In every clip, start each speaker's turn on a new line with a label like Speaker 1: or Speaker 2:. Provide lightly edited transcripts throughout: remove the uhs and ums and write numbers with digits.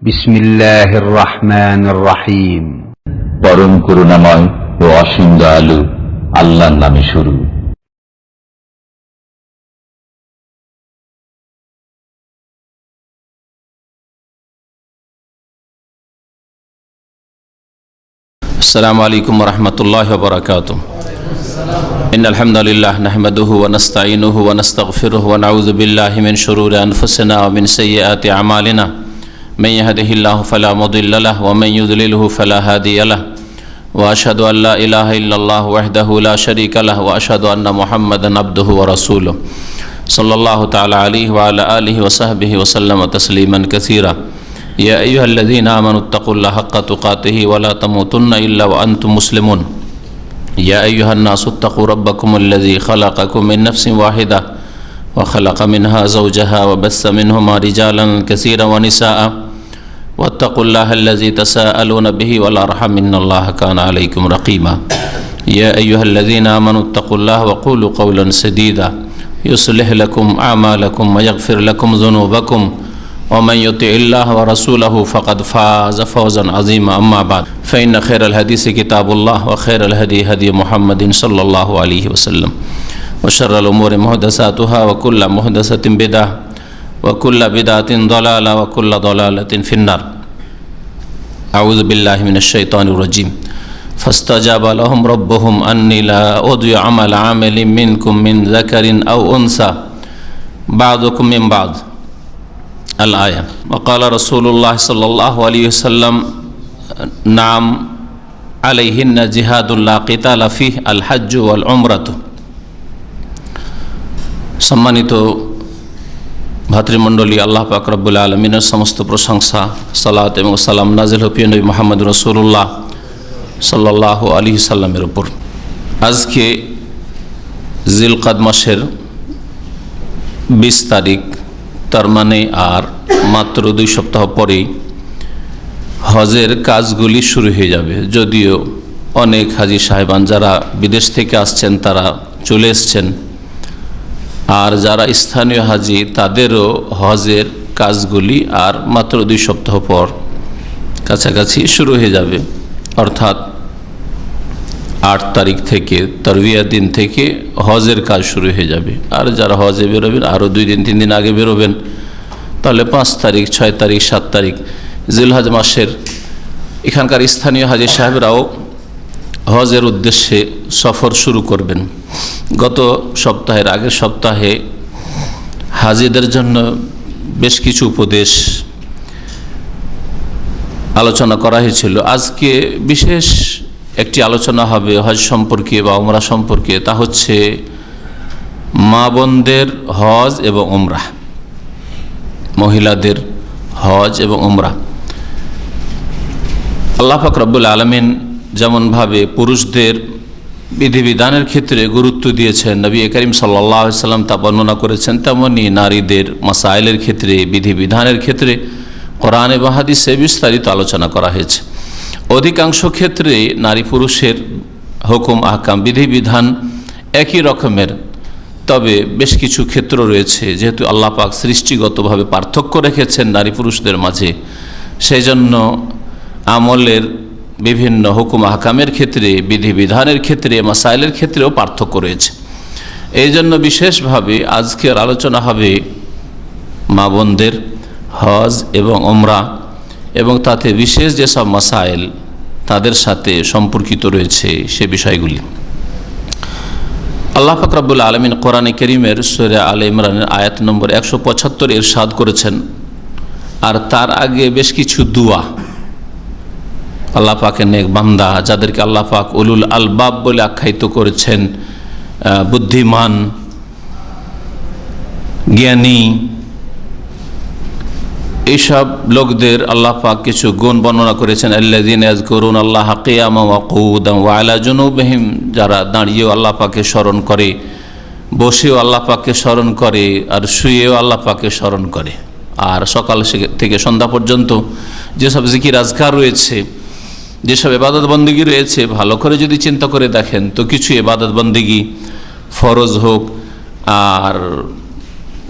Speaker 1: বিসমিল্লাহির রহমানির রহিম।
Speaker 2: পরম করুণাময় ও অসীম দয়ালু আল্লাহর নামে শুরু।
Speaker 3: আসসালামু আলাইকুম ওয়া রাহমাতুল্লাহি ওয়া বারাকাতুহু। ইন্নাল হামদালিল্লাহ নাহমাদুহু ওয়া নাস্তাঈনুহু ওয়া নাস্তাগফিরুহু ওয়া নাউযু বিল্লাহি মিন শুরুরি আনফুসিনা ওয়া মিন সাইয়্যাতি আমালিনা। মান ইয়াহদিহিল্লাহু ফালা মুদিল্লা লাহু ওয়া মান ইউদ্লিলহু ফালা হাদিয়া লাহু। ওয়া আশহাদু আল লা ইলাহা ইল্লাল্লাহু ওয়াহদাহু লা শারীকা লাহু ওয়া আশহাদু আন্না মুহাম্মাদান আবদুহু ওয়া রাসূলুহু সাল্লাল্লাহু তাআলা আলাইহি ওয়া আলা আলিহি ওয়া সাহবিহি ওয়া সাল্লামা তাসলিমান কাসীরা। ইয়া আইয়ুহাল্লাযীনা আমানু তাকুল্লাহা হাক্কা তুকাতিহি ওয়া লা তামুতুন্না ইল্লা ওয়া আনতুম মুসলিমুন। ইয়া আইয়ুহান নাসু ইত্তাকু রাব্বাকুমুল্লাযী খালাকাকুম মিন নাফসিন ওয়াহিদাহ ওয়া খালাকা মিনহা যাওজাহা ওয়া বাসসা মিনহুমা রিজালান কাসীরান ওয়া নিসাআ ওয়াত্তাকুল্লাহাল্লাযী তাসাআলুনা বিহি ওয়াল আরহাম ইন্নাল্লাহা কানা আলাইকুম রাকীবা। ইয়া আইয়ুহাল্লাযীনা আমানু ইত্তাকুল্লাহা ওয়া কুলু কাওলান সাদীদা ইউসলিহ লাকুম আ'মালাকুম ওয়া ইয়াগফির লাকুম যুনুবাকুম ومن يطع الله ورسوله فقد فاز فوزا عظيما أما بعد فإن خير الحديث كتاب الله وخير الهدي هدي محمد صلى الله عليه وسلم وشر الأمور محدثاتها وكل محدثة بدعة وكل بدعة ضلالة وكل ضلالة في النار. أعوذ بالله من الشيطان الرجيم. فاستجاب لهم ربهم أني لا أضيع عمل عامل منكم من ذكر أو أنثى بعضكم من بعض الآية. وقال رسول الله صلى الله عليه وسلم نعم عليهن جهاد لا قتال فيه الحج والعمرة. সম্মানিত ভাতৃমণ্ডলী, আল্লাহ পাক রব্বুল আলামিনের সমস্ত প্রশংসা, সালাত এবং সালাম নাজিল হোক প্রিয় নবী মুহাম্মদ রাসূলুল্লাহ সাল্লাল্লাহু আলাইহি সাল্লামের উপর। আজকে জিলকাদ মাসের 20 তারিখ, তার মানে আর মাত্র 2 সপ্তাহ পরেই হজের কাজগুলি শুরু হয়ে যাবে। যদিও অনেক হাজি সাহেবান যারা বিদেশ থেকে আসছেন তারা চলে এসছেন, আর যারা স্থানীয় হাজি তাদেরও হজের কাজগুলি আর মাত্র 2 সপ্তাহ পর কাছাকাছি শুরু হয়ে যাবে। অর্থাৎ 8 তারিখ থেকে তারবিয়া দিন থেকে হজের কাজ শুরু হয়ে যাবে। আর যারা হজে বেরোবেন আরও 2 দিন 3 দিন আগে বেরোবেন, তাহলে 5 তারিখ 6 তারিখ 7 তারিখ জিলহজ মাসের এখানকার স্থানীয় হাজি সাহেবরাও হজের উদ্দেশ্যে সফর শুরু করবেন। গত সপ্তাহের আগের সপ্তাহে হাজিদের জন্য বেশ কিছু উপদেশ আলোচনা করা হয়েছিল। আজকে বিশেষ একটি আলোচনা হবে হজ সম্পর্কে বা উমরা সম্পর্কে, তা হচ্ছে মা বোনদের হজ এবং উমরা, মহিলাদের হজ এবং উমরা। আল্লাহ পাক রব্বুল আলামিন যেমনভাবে পুরুষদের বিধিবিধানের ক্ষেত্রে গুরুত্ব দিয়েছেন, নবী করিম সাল্লাল্লাহু আলাইহি সাল্লাম তা বর্ণনা করেছেন, তেমনি নারীদের মাসাইলের ক্ষেত্রে, বিধিবিধানের ক্ষেত্রে কোরআন এবং হাদিসে বিস্তারিত আলোচনা করা হয়েছে। অধিকাংশ ক্ষেত্রে নারী পুরুষের হুকুম আহকাম বিধিবিধান একই রকমের, তবে বেশ কিছু ক্ষেত্র রয়েছে যেহেতু আল্লাহ পাক সৃষ্টিগতভাবে পার্থক্য রেখেছেন নারী পুরুষদের মাঝে, সেই জন্য আমলের বিভিন্ন হুকুম আহকামের ক্ষেত্রে, বিধিবিধানের ক্ষেত্রে, মাসাইলের ক্ষেত্রেও পার্থক্য রয়েছে। এই জন্য বিশেষভাবে আজকের আলোচনা হবে মা বোনদের হজ এবং উমরা এবং তাতে বিশেষ যেসব মাসাইল তাদের সাথে সম্পর্কিত রয়েছে সে বিষয়গুলি। আল্লাহ পাক রব্বুল আলামিন কোরআনে কারীমের সূরা আলে ইমরানের আয়াত নম্বর 175 ইরশাদ করেছেন, আর তার আগে বেশ কিছু দুয়া আল্লাহ পাকের নেক বান্দা যাদেরকে আল্লাহ পাক উলুল আলবাব বলে আখ্যায়িত করেছেন, বুদ্ধিমান, জ্ঞানী, এইসব লোকদের আল্লাহ পাক কিছু গুণ বর্ণনা করেছেন। আল্লাযীনা ইয়াযকুরুনাল্লাহা কিয়ামান ওয়া কুউদান ওয়া আলা জুনুবিহিম, যারা দাঁড়িয়েও আল্লাহ পাককে স্মরণ করে, বসেও আল্লাহ পাককে স্মরণ করে, আর শুয়েও আল্লাহ পাককে স্মরণ করে। আর সকাল থেকে সন্ধ্যা পর্যন্ত যেসব জিকির আজকার রয়েছে, যেসব ইবাদত বন্দেগী রয়েছে, ভালো করে যদি চিন্তা করে দেখেন তো কিছু ইবাদত বন্দেগী ফরজ হোক আর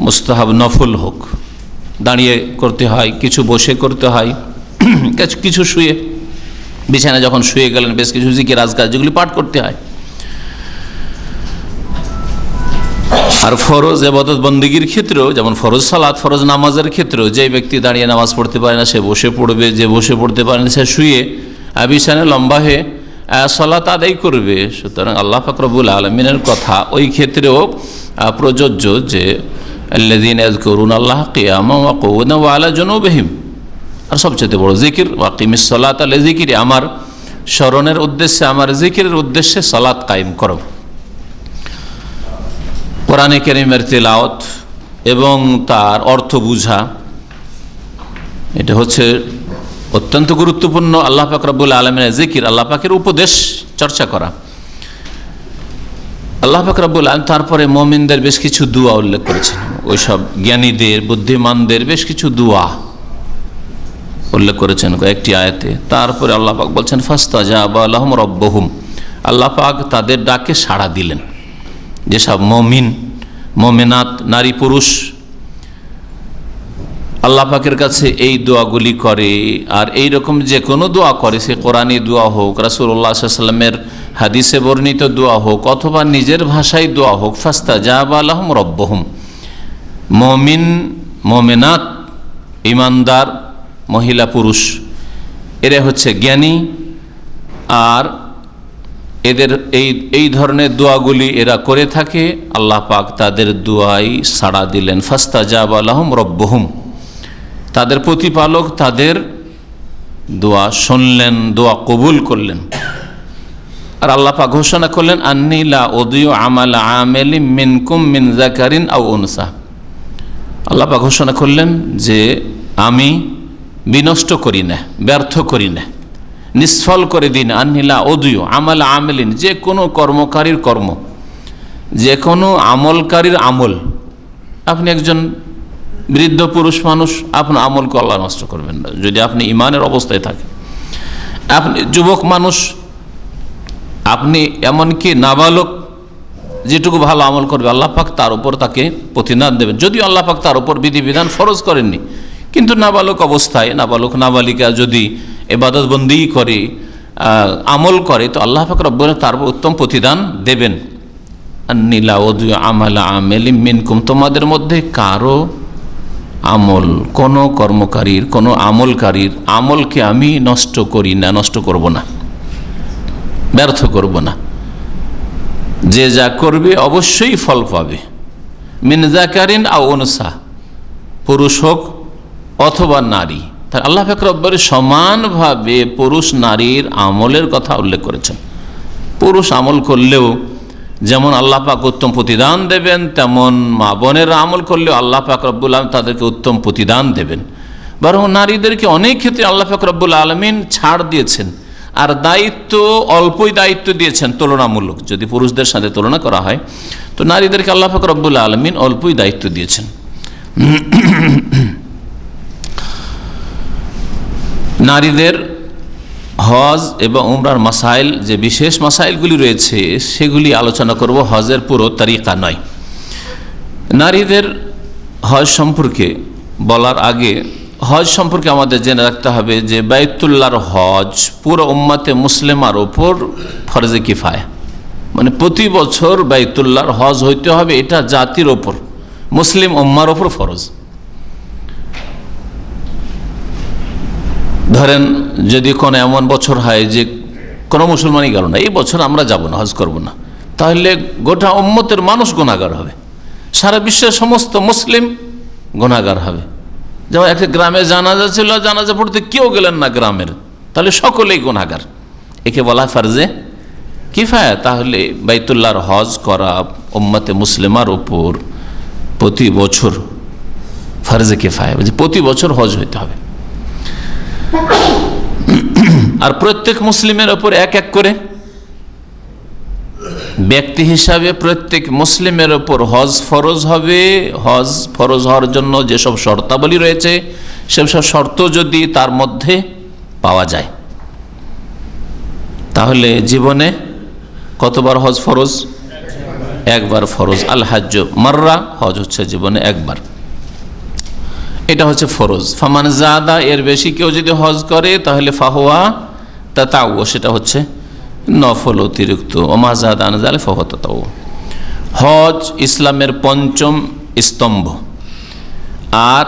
Speaker 3: মুস্তাহাব নফল হোক, দাঁড়িয়ে করতে হয়, কিছু বসে করতে হয়, কিছু শুয়ে, বিছানায় যখন শুয়ে গেলেন বেশ কিছু জিকির আজকার যেগুলি পাঠ করতে হয়। আর ফরজ ইবাদত বন্দেগীর ক্ষেত্রেও, যেমন ফরজ সালাত, ফরজ নামাজের ক্ষেত্রেও যে ব্যক্তি দাঁড়িয়ে নামাজ পড়তে পারে না সে বসে পড়বে, যে বসে পড়তে পারে না সে শুয়ে বিছানায় লম্বা হয়ে সালাত আদায় করবে। সুতরাং আল্লাহ পাক রব্বুল আলামিনের কথা ওই ক্ষেত্রেও প্রযোজ্য যে আল্লাযীনা ইয়াযকুরুনাল্লাহা কিয়ামান ওয়া কুউদান ওয়া আলা জুনুবিহিম। আর সবচেয়ে বড় জিকির ওয়াকিমিস সালাতা লিযিকরি, আমার স্মরণের উদ্দেশ্যে, আমার জিকিরের উদ্দেশ্যে সালাত কায়েম করো। কোরআনে কারীমের তেলাওয়াত এবং তার অর্থ বুঝা, এটা হচ্ছে অত্যন্ত গুরুত্বপূর্ণ। আল্লাহ পাক রব্বুল আলামিনের জিকির, আল্লাহ পাকের উপদেশ চর্চা করা। আল্লাহ পাক রব্বুল আলামিন তারপরে মুমিনদের বেশ কিছু দোয়া উল্লেখ করেছেন, ওইসব জ্ঞানীদের, বুদ্ধিমানদের বেশ কিছু দোয়া উল্লেখ করেছেন কয়েকটি আয়াতে। তারপরে আল্লাহ পাক বলছেন ফাস্তাজাবা লাহুম রাব্বুহুম, আল্লাহ পাক তাদের ডাকে সাড়া দিলেন। যেসব মুমিন মুমিনাত নারী পুরুষ আল্লাহ পাকের কাছে এই দোয়াগুলি করে, আর এই রকম যে কোনো দোয়া করে, সে কোরআনী দোয়া হোক, রাসূলুল্লাহ সাল্লাল্লাহু আলাইহি ওয়াসাল্লামের হাদিসে বর্ণিত দোয়া হোক, অথবা নিজের ভাষায় দোয়া হোক, ফাস্তাজাবা লাহুম রাব্বুহুম, মুমিন মুমিনাত ঈমানদার মহিলা পুরুষ এরা হচ্ছে জ্ঞানী, আর এদের এই ধরনের দোয়াগুলি এরা করে থাকে। আল্লাহ পাক তাদের দোয়াই সাড়া দিলেন। ফাস্তাজাবা লাহুম রাব্বুহুম, তাদের প্রতিপালক তাদের দোয়া শুনলেন, দোয়া কবুল করলেন। আর আল্লাহ পাক ঘোষণা করলেন আন্নী লা উযীউ আমাল আমিলিন মিনকুম মিন যাকারিন আও উনসা। আল্লাহ পাক ঘোষণা করলেন যে আমি বিনষ্ট করি না, ব্যর্থ করি না, নিষ্ফল করে দিন। আন্নী লা উযীউ আমাল আমিলিন, যে কোনো কর্মকারীর কর্ম, যে কোনো আমলকারীর আমল। আপনি একজন বৃদ্ধ পুরুষ মানুষ, আপনার আমলকে আল্লাহ নষ্ট করবেন না যদি আপনি ঈমানের অবস্থায় থাকেন। আপনি যুবক মানুষ, আপনি এমনকি নাবালক, যেটুকু ভালো আমল করবে আল্লাহ পাক তার উপর তাকে প্রতিদান দেবেন। যদিও আল্লাহ পাক তার উপর বিধিবিধান ফরজ করেননি, কিন্তু নাবালক অবস্থায়, নাবালক নাবালিকা যদি ইবাদত বন্দেগী করে, আমল করে, তো আল্লাহ পাক রব্বুল তার উত্তম প্রতিদান দেবেন। আন্নী লা উযীউ আমালা আমিলিন মিনকুম, তোমাদের মধ্যে কারো আমল, কোনো কর্মকারীর, কোনো আমলকারীর আমলকে আমি নষ্ট করি না, নষ্ট করব না, ব্যর্থ করব না। যে যা করবে অবশ্যই ফল পাবে। মিন যাকারিন আও উনসা, পুরুষ হোক অথবা নারী। তাই আল্লাহ পাক রব্বুল সমানভাবে পুরুষ নারীর আমলের কথা উল্লেখ করেছেন। পুরুষ আমল করলেও যেমন আল্লাহ পাক উত্তম প্রতিদান দেবেন, তেমন মা বোনের আমল করলেও আল্লাহ পাক রব্বুল আলামিন তাদেরকে উত্তম প্রতিদান দেবেন। বরং নারীদেরকে অনেক ক্ষেত্রে আল্লাহ পাক রব্বুল আলামিন ছাড় দিয়েছেন, আর দায়িত্ব অল্পই দায়িত্ব দিয়েছেন তুলনামূলক। যদি পুরুষদের সাথে তুলনা করা হয় তো নারীদেরকে আল্লাহ পাক রব্বুল আলামিন অল্পই দায়িত্ব দিয়েছেন। নারীদের হজ এবং উমরার মাসাইল, যে বিশেষ মাসাইলগুলি রয়েছে সেগুলি আলোচনা করব, হজের পুরো তরিকা নয়। নারীদের হজ সম্পর্কে বলার আগে হজ সম্পর্কে আমাদের জেনে রাখতে হবে যে বাইতুল্লাহর হজ পুরো উম্মতে মুসলিমার ওপর ফরজে কিফায়া, মানে প্রতি বছর বাইতুল্লাহর হজ হইতে হবে, এটা জাতির ওপর, মুসলিম উম্মার ওপর ফরজ। ধরেন যদি কোনো এমন বছর হয় যে কোনো মুসলমানই গেল না, এই বছর আমরা যাব না, হজ করব না, তাহলে গোটা উম্মতের মানুষ গুনাহগার হবে, সারা বিশ্বের সমস্ত মুসলিম গুনাহগার হবে। যেমন একটা গ্রামে জানাজা ছিল, জানাজা পড়তে কেউ গেলেন না গ্রামের, তাহলে সকলেই গুনাহগার। একে বলা ফরজে কিফায়া। তাহলে বাইতুল্লাহর হজ করা উম্মতে মুসলিমার উপর প্রতি বছর ফরজে কিফায়া, প্রতি বছর হজ হইতে হবে। আর প্রত্যেক মুসলিমের ওপর এক এক করে ব্যক্তি হিসাবে প্রত্যেক মুসলিমের ওপর হজ ফরজ হবে। হজ ফরজ হওয়ার জন্য যেসব শর্তাবলী রয়েছে সেসব শর্ত যদি তার মধ্যে পাওয়া যায়, তাহলে জীবনে কতবার হজ ফরজ? একবার ফরজ। আল হাজ্জ মাররা, হজ হচ্ছে জীবনে একবার। এটা হচ্ছে ফরজ। ফামান জাদা, এর বেশি কেউ যদি হজ করে তাহলে ফাহুয়া তাতাউ, সেটা হচ্ছে নফল অতিরিক্ত। ওমা জাদা আন যালিকা ফাহুয়া তাতাউ। হজ ইসলামের পঞ্চম স্তম্ভ, আর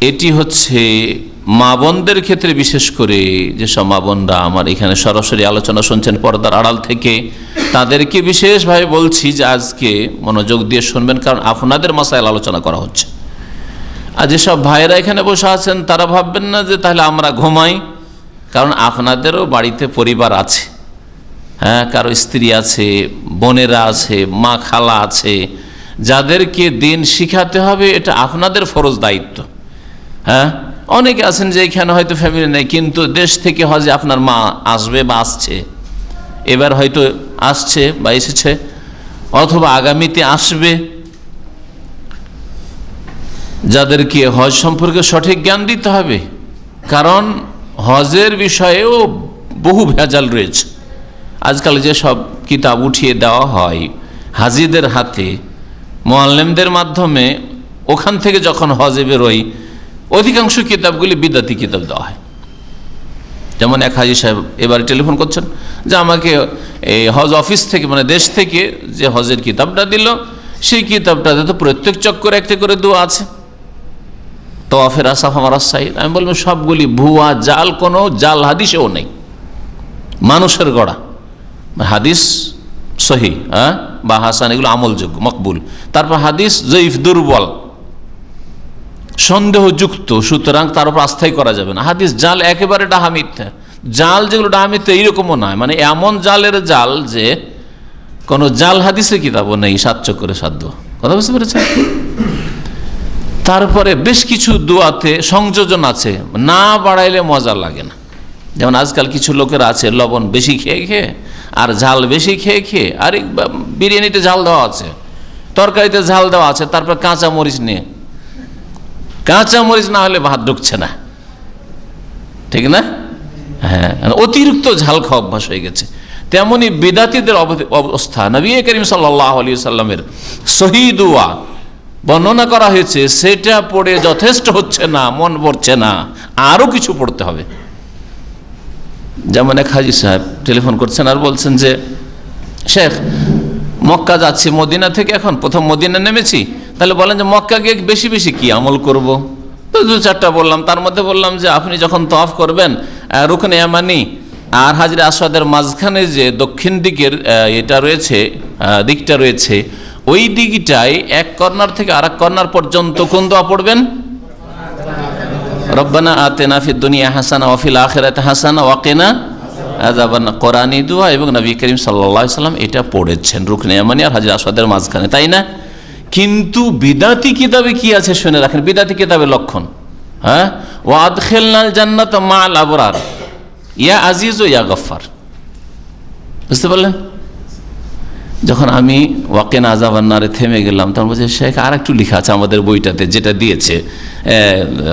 Speaker 3: এটি হচ্ছে মা বোনদের ক্ষেত্রে, বিশেষ করে যেসব মা বোনরা আমার এখানে সরাসরি আলোচনা শুনছেন পর্দার আড়াল থেকে, তাদেরকে বিশেষভাবে বলছি যে আজকে মনোযোগ দিয়ে শুনবেন, কারণ আপনাদের মাসাইল আলোচনা করা হচ্ছে। আর যেসব ভাইয়েরা এখানে বসে আছেন তারা ভাববেন না যে তাহলে আমরা ঘুমাই, কারণ আপনাদেরও বাড়িতে পরিবার আছে, হ্যাঁ, কারো স্ত্রী আছে, বোনেরা আছে, মা খালা আছে, যাদেরকে দিন শিখাতে হবে, এটা আপনাদের ফরজ দায়িত্ব। হ্যাঁ, অনেকে আছেন যে এখানে হয়তো ফ্যামিলি নেই, কিন্তু দেশ থেকে হজে আপনার মা আসবে বা আসছে, এবার হয়তো আসছে বা এসেছে, অথবা আগামীতে আসবে, যাদেরকে হজ সম্পর্কে সঠিক জ্ঞান দিতে হবে। কারণ হজের বিষয়েও বহু ভেজাল রয়েছে। আজকাল যে সব কিতাব উঠিয়ে দেওয়া হয় হাজিদের হাতে মুআল্লিমদের মাধ্যমে, ওখান থেকে যখন হজে বেরোই অধিকাংশ কিতাবগুলি বিদাতি কিতাব দেওয়া হয়। যেমন এক হাজি সাহেব এবারে টেলিফোন করছেন যে আমাকে এই হজ অফিস থেকে, মানে দেশ থেকে যে হজের কিতাবটা দিল, সেই কিতাবটাতে তো প্রত্যেক চক্করে একটা করে দোয়া আছে, তওয়াফের আসাফ আমার সাইড। আমি বলবো সবগুলি ভুয়া, জাল, কোনো জাল হাদিসেও নেই, মানুষের গড়া। হাদিস সহি বা হাসান এগুলো আমলযোগ্য, মকবুল। তারপর হাদিস জয়ীফ, দুর্বল, সন্দেহযুক্ত, সুতরাং তার উপর আস্থাই করা যাবে না। হাদিস জাল, একেবারে ডাহা মিথ্যা। জাল যেগুলো ডাহা মিথ্যা এইরকমও নয়, মানে এমন জালের জাল যে কোনো জাল হাদিসের কিতাবও নেই, 7 চক্করে 7 দোয়া। কথা বুঝতে পেরেছেন? তারপরে বেশ কিছু দোয়াতে সংযোজন আছে, না বাড়াইলে মজা লাগে না। যেমন আজকাল কিছু লোকের আছে লবণ বেশি খেয়ে খেয়ে আর ঝাল বেশি খেয়ে খেয়ে, আর বিরিয়ানিতে ঝাল দেওয়া আছে, তরকারিতে ঝাল দেওয়া আছে, তারপর কাঁচা মরিচ নিয়ে, কাঁচা মরিচ না হলে ভাত ঢুকছে না, ঠিক না? হ্যাঁ, অতিরিক্ত ঝাল খাওয়া অভ্যাস হয়ে গেছে। তেমনি বিদাতীদের অবস্থা, নবী করিম সাল্লাল্লাহু আলাইহি সাল্লামের সহিহ দোয়া বর্ণনা করা হয়েছে, সেটা পড়ে যথেষ্ট হচ্ছে না, মন ভরছে না, আরও কিছু পড়তে হবে। যেমন এক হাজি সাহেব টেলিফোন করছেন আর বলছেন যে শেখ, মক্কা যাচ্ছি মদিনা থেকে, এখন প্রথম মদিনা নেমেছি, তাহলে বলেন যে মক্কা গিয়ে বেশি বেশি কি আমল করব? তো 2-4টা বললাম, তার মধ্যে বললাম যে আপনি যখন তওয়াফ করবেন রুকনে ইয়ামানি আর হাজরে আসওয়াদের মাঝখানে যে দক্ষিণ দিকের এটা রয়েছে, দিকটা রয়েছে, ওই দিকটায় এক কর্নার থেকে আরেক কর্নার পর্যন্ত কোন দোয়া পড়বেন? রব্বানা আতিনা ফিদ দুনিয়া হাসানা ওয়া ফিল আখিরাতি হাসানা ওয়া কিনা আযাবান্নার, কোরআনি দোয়া, এবং নবী করিম সাল্লাল্লাহু আলাইহি সাল্লাম এটা পড়েছেন রুকনে ইয়ামানি আর হাজরে আসওয়াদের মাঝখানে, তাই না? কিন্তু বিদাতি কিতাবে কি আছে শুনে রাখেন, বিদাতি কিতাবের লক্ষণ, হ্যাঁ, ওয়া আদখিলনাল জান্নাতা মা'আল আবরার ইয়া আজিজ ও ইয়া গফফার। বুঝতে পারলেন? যখন আমি ওয়াকিনা আযাবান্নারে থেমে গেলাম, তখন বলছে শেখ আর একটু লেখা আছে আমাদের বইটাতে, যেটা দিয়েছে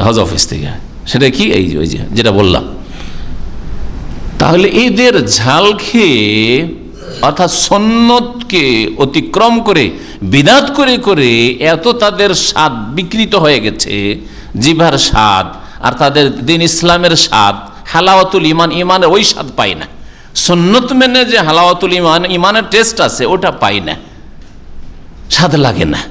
Speaker 3: হজ অফিস থেকে, সেটা কি? এই ওই যেটা বললাম। তাহলে এদের ঝাল খেয়ে, অর্থাৎ সুন্নতকে অতিক্রম করে বিদআত করে করে এত তাদের স্বাদ বিকৃত হয়ে গেছে, জিভার স্বাদ, আর তাদের দিন ইসলামের স্বাদ, হালাওয়াতুল ইমান, ইমানের ওই স্বাদ পায় না। সুন্নত মেনে যে হালাওয়াতুল ইমান, ইমানের টেস্ট আছে, ওটা পাই না, স্বাদ লাগে না,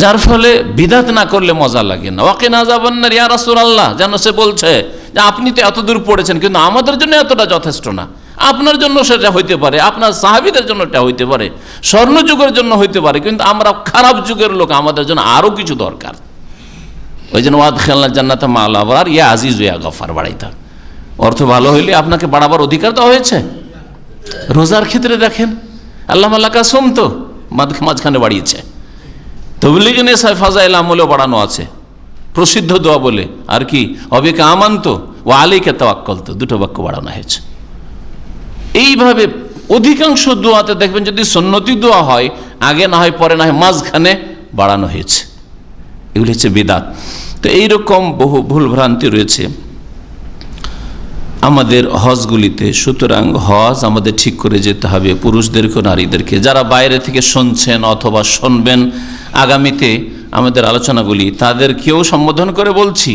Speaker 3: যার ফলে বিদআত না করলে মজা লাগে না। ওয়াকিনা আযাবান্নার ইয়া রাসূলুল্লাহ, যেন সে বলছে যে আপনি তো এত দূর পড়েছেন, কিন্তু আমাদের জন্য এতটা যথেষ্ট না, আপনার জন্য সেটা হইতে পারে, আপনার সাহাবীদের জন্য এটা হইতে পারে, স্বর্ণযুগের জন্য হইতে পারে, কিন্তু আমরা খারাপ যুগের লোক, আমাদের জন্য আরও কিছু দরকার। ওই জন্য ওয়াদখিলনাল জান্নাতা মা'আল আবরার ইয়া আজিজ ইয়া গফফার বাড়াইতে। অর্থ ভালো হইলে আপনাকে বাড়াবার অধিকার দেওয়া হয়েছে। রোজার ক্ষেত্রে দেখেন, আল্লাহ মাল্লাকা সোম তো মাঝখানে বাড়িয়েছে, তবলিগ নেশায় ফাজাইল আমলেও বাড়ানো আছে, প্রসিদ্ধ দোয়া বলে, আর কি অবিকা আমান্ত ও আলাইকা তাওয়াক্কালতু, 2টো বাক্য বাড়ানো হয়েছে। এইভাবে অধিকাংশ দোয়াতে দেখবেন যদি সুন্নতি দোয়া হয়, আগে না হয় পরে না হয় মাঝখানে বাড়ানো হয়েছে। এগুলি হচ্ছে বিদআত। তো এইরকম বহু ভুল ভ্রান্তি রয়েছে আমাদের হজগুলিতে। সুতরাং হজ আমাদের ঠিক করে যেতে হবে, পুরুষদেরকে নারীদেরকে। যারা বাইরে থেকে শুনছেন অথবা শুনবেন, আগামীতে আমাদের আলোচনাগুলি, তাদেরকেও সম্বোধন করে বলছি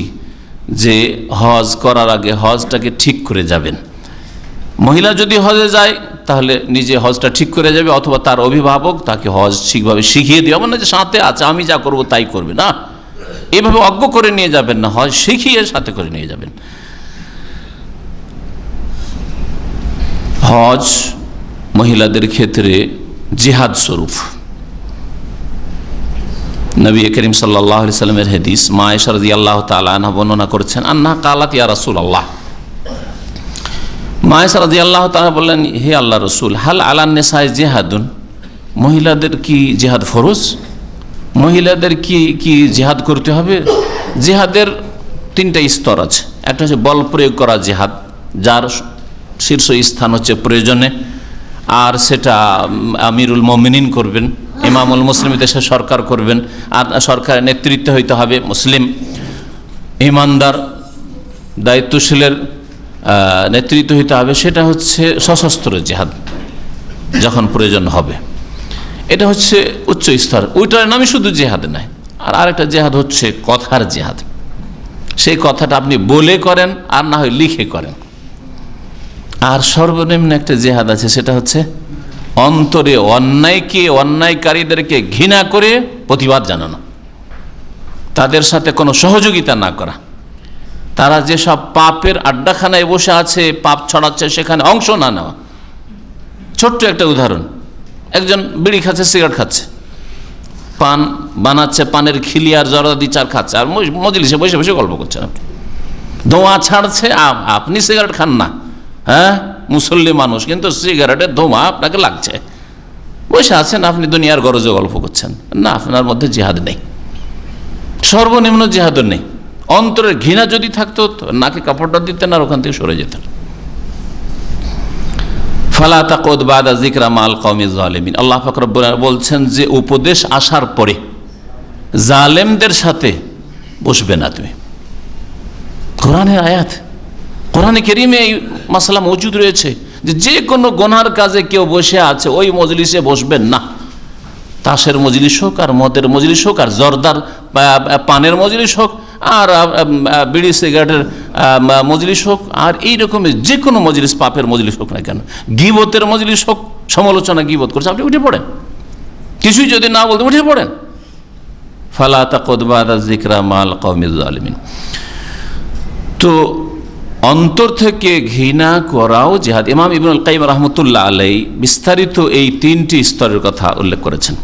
Speaker 3: যে হজ করার আগে হজটাকে ঠিক করে যাবেন। মহিলা যদি হজে যায় তাহলে নিজে হজটা ঠিক করে যাবে, অথবা তার অভিভাবক তাকে হজ ঠিকভাবে শিখিয়ে দেওয়া, মানে যে সাথে আছে আমি যা করব তাই করবে না, এভাবে অজ্ঞ করে নিয়ে যাবেন না, হজ শিখিয়ে সাথে করে নিয়ে যাবেন। হজ মহিলাদের ক্ষেত্রে জিহাদ স্বরূপ। নবী করিম সাল্লাল্লাহু আলাইহি সাল্লামের হাদিস, মা আয়েশা রাদিয়াল্লাহু তাআলা আনহা বর্ণনা করেছেন, আন্নাহা কালাত ইয়া রাসূলুল্লাহ, মা আয়েশা রাদিয়াল্লাহু তাআলা বললেন, হে আল্লাহর রাসূল, হাল আলান নিসাই জিহাদুন, মহিলাদের কি জিহাদ ফরজ? মহিলাদের কি জিহাদ করতে হবে? জিহাদের তিনটা স্তর আছে। একটা হচ্ছে বল প্রয়োগ করা জিহাদ, যার শীর্ষ স্থান হচ্ছে প্রয়োজনে, আর সেটা আমিরুল মুমিনিন করবেন, ইমামুল মুসলিম দেশের সরকার করবেন, আর সরকারের নেতৃত্ব হইতে হবে মুসলিম ইমানদার দায়িত্বশীলের নেতৃত্ব হইতে হবে। সেটা হচ্ছে সশস্ত্র জিহাদ, যখন প্রয়োজন হবে। এটা হচ্ছে উচ্চ স্তর, ওইটার নামই শুধু জিহাদ নয়। আর আরেকটা জিহাদ হচ্ছে কথার জিহাদ, সেই কথাটা আপনি বলে করেন আর না হয় লিখে করেন। আর সর্বনিম্ন একটা জিহাদ আছে, সেটা হচ্ছে অন্তরে অন্যায়কারীদেরকে ঘৃণা করে প্রতিবাদ জানানো, তাদের সাথে কোনো সহযোগিতা না করা। তারা যেসব পাপের আড্ডাখানায় বসে আছে, পাপ ছড়াচ্ছে, সেখানে অংশ না নেওয়া। ছোট্ট একটা উদাহরণ, একজন বিড়ি খাচ্ছে, সিগারেট খাচ্ছে, পান বানাচ্ছে, পানের খিলি আর জর্দা চার খাচ্ছে, আর মজলিসে বসে বসে গল্প করছেন। আপনি ধোঁয়া ছাড়ছে, আপনি সিগারেট খান না, হ্যাঁ মুসল্লি মানুষ, কিন্তু সিগারেটের ধোঁয়া আপনাকে লাগছে, বসে আছেন আপনি, দুনিয়ার গরজে গল্প করছেন না, আপনার মধ্যে জিহাদ নেই, সর্বনিম্ন জিহাদও নেই। অন্তরের ঘৃণা যদি থাকতো নাকে কাপড়টা দিতেন আর ওখান থেকে সরে যেতেন। ফালা তাকুদ বাদা যিকরা মাল কওমি যালিমিন, আল্লাহ পাক রব্বুল আলামিন বলছেন যে উপদেশ আসার পরে জালেমদের সাথে বসবে না তুমি। কোরআনের আয়াত, কোরআনে কারীমে এই মাসলা মজুদ রয়েছে যে কোনো গুনার কাজে কেউ বসে আছে ওই মজলিসে বসবেন না। তাসের মজলিস হোক, আর মদের মজলিস হোক, আর জর্দার পানের মজলিস হোক, আর বিড়ি সিগারেটের মজলিস হোক, আর এই রকমের যে কোনো মজলিস, পাপের মজলিস হোক না কেন, গীবতের মজলিস হোক, সমালোচনা গীবত করছে, আপনি উঠে পড়েন, কিছুই যদি না বলতে উঠে পড়েন। ফালা তাকুদ বাদা যিকরা মাল কওমি যালিমিন। তো অন্তর থেকে ঘৃণা করাও জিহাদ। ইমাম ইবনুল কাইয়িম রাহমাতুল্লাহ আলাইহি বিস্তারিত এই তিনটি স্তরের কথা উল্লেখ করেছেন।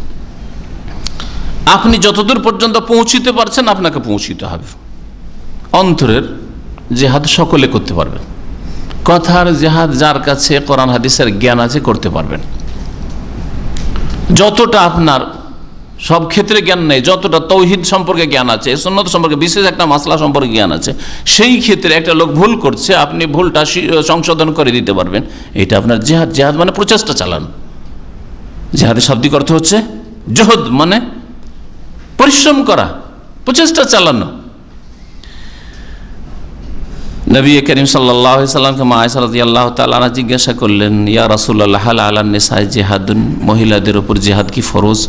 Speaker 3: আপনি যতদূর পর্যন্ত পৌঁছিতে পারছেন আপনাকে পৌঁছিতে হবে। অন্তরের জিহাদ সকলে করতে পারবেন, কথার জিহাদ যার কাছে কোরআন হাদিসের জ্ঞান আছে করতে পারবেন। যতটা আপনার সব ক্ষেত্রে জ্ঞান নেই, যতটা তৌহিদ সম্পর্কে জ্ঞান আছে, সুন্নাত সম্পর্কে বিশেষ একটা মাসলা সম্পর্কে জ্ঞান আছে, সেই ক্ষেত্রে একটা লোক ভুল করছে, আপনি ভুলটা সংশোধন করে দিতে পারবেন। এটা আপনার জিহাদ। জিহাদ মানে প্রচেষ্টা চালানো। জিহাদের শাব্দিক অর্থ হচ্ছে জহদ, মানে পরিশ্রম করা, প্রচেষ্টা চালানো। নবী করিম সাল্লাল্লাহু আলাইহি সাল্লামকে মা আয়েশা রাদিয়াল্লাহু তাআলা আনহা জিজ্ঞাসা করলেন, ইয়া রাসূলুল্লাহ, হাল আলান নিসাই জিহাদুন, মহিলাদের উপর জিহাদ কি ফরজ?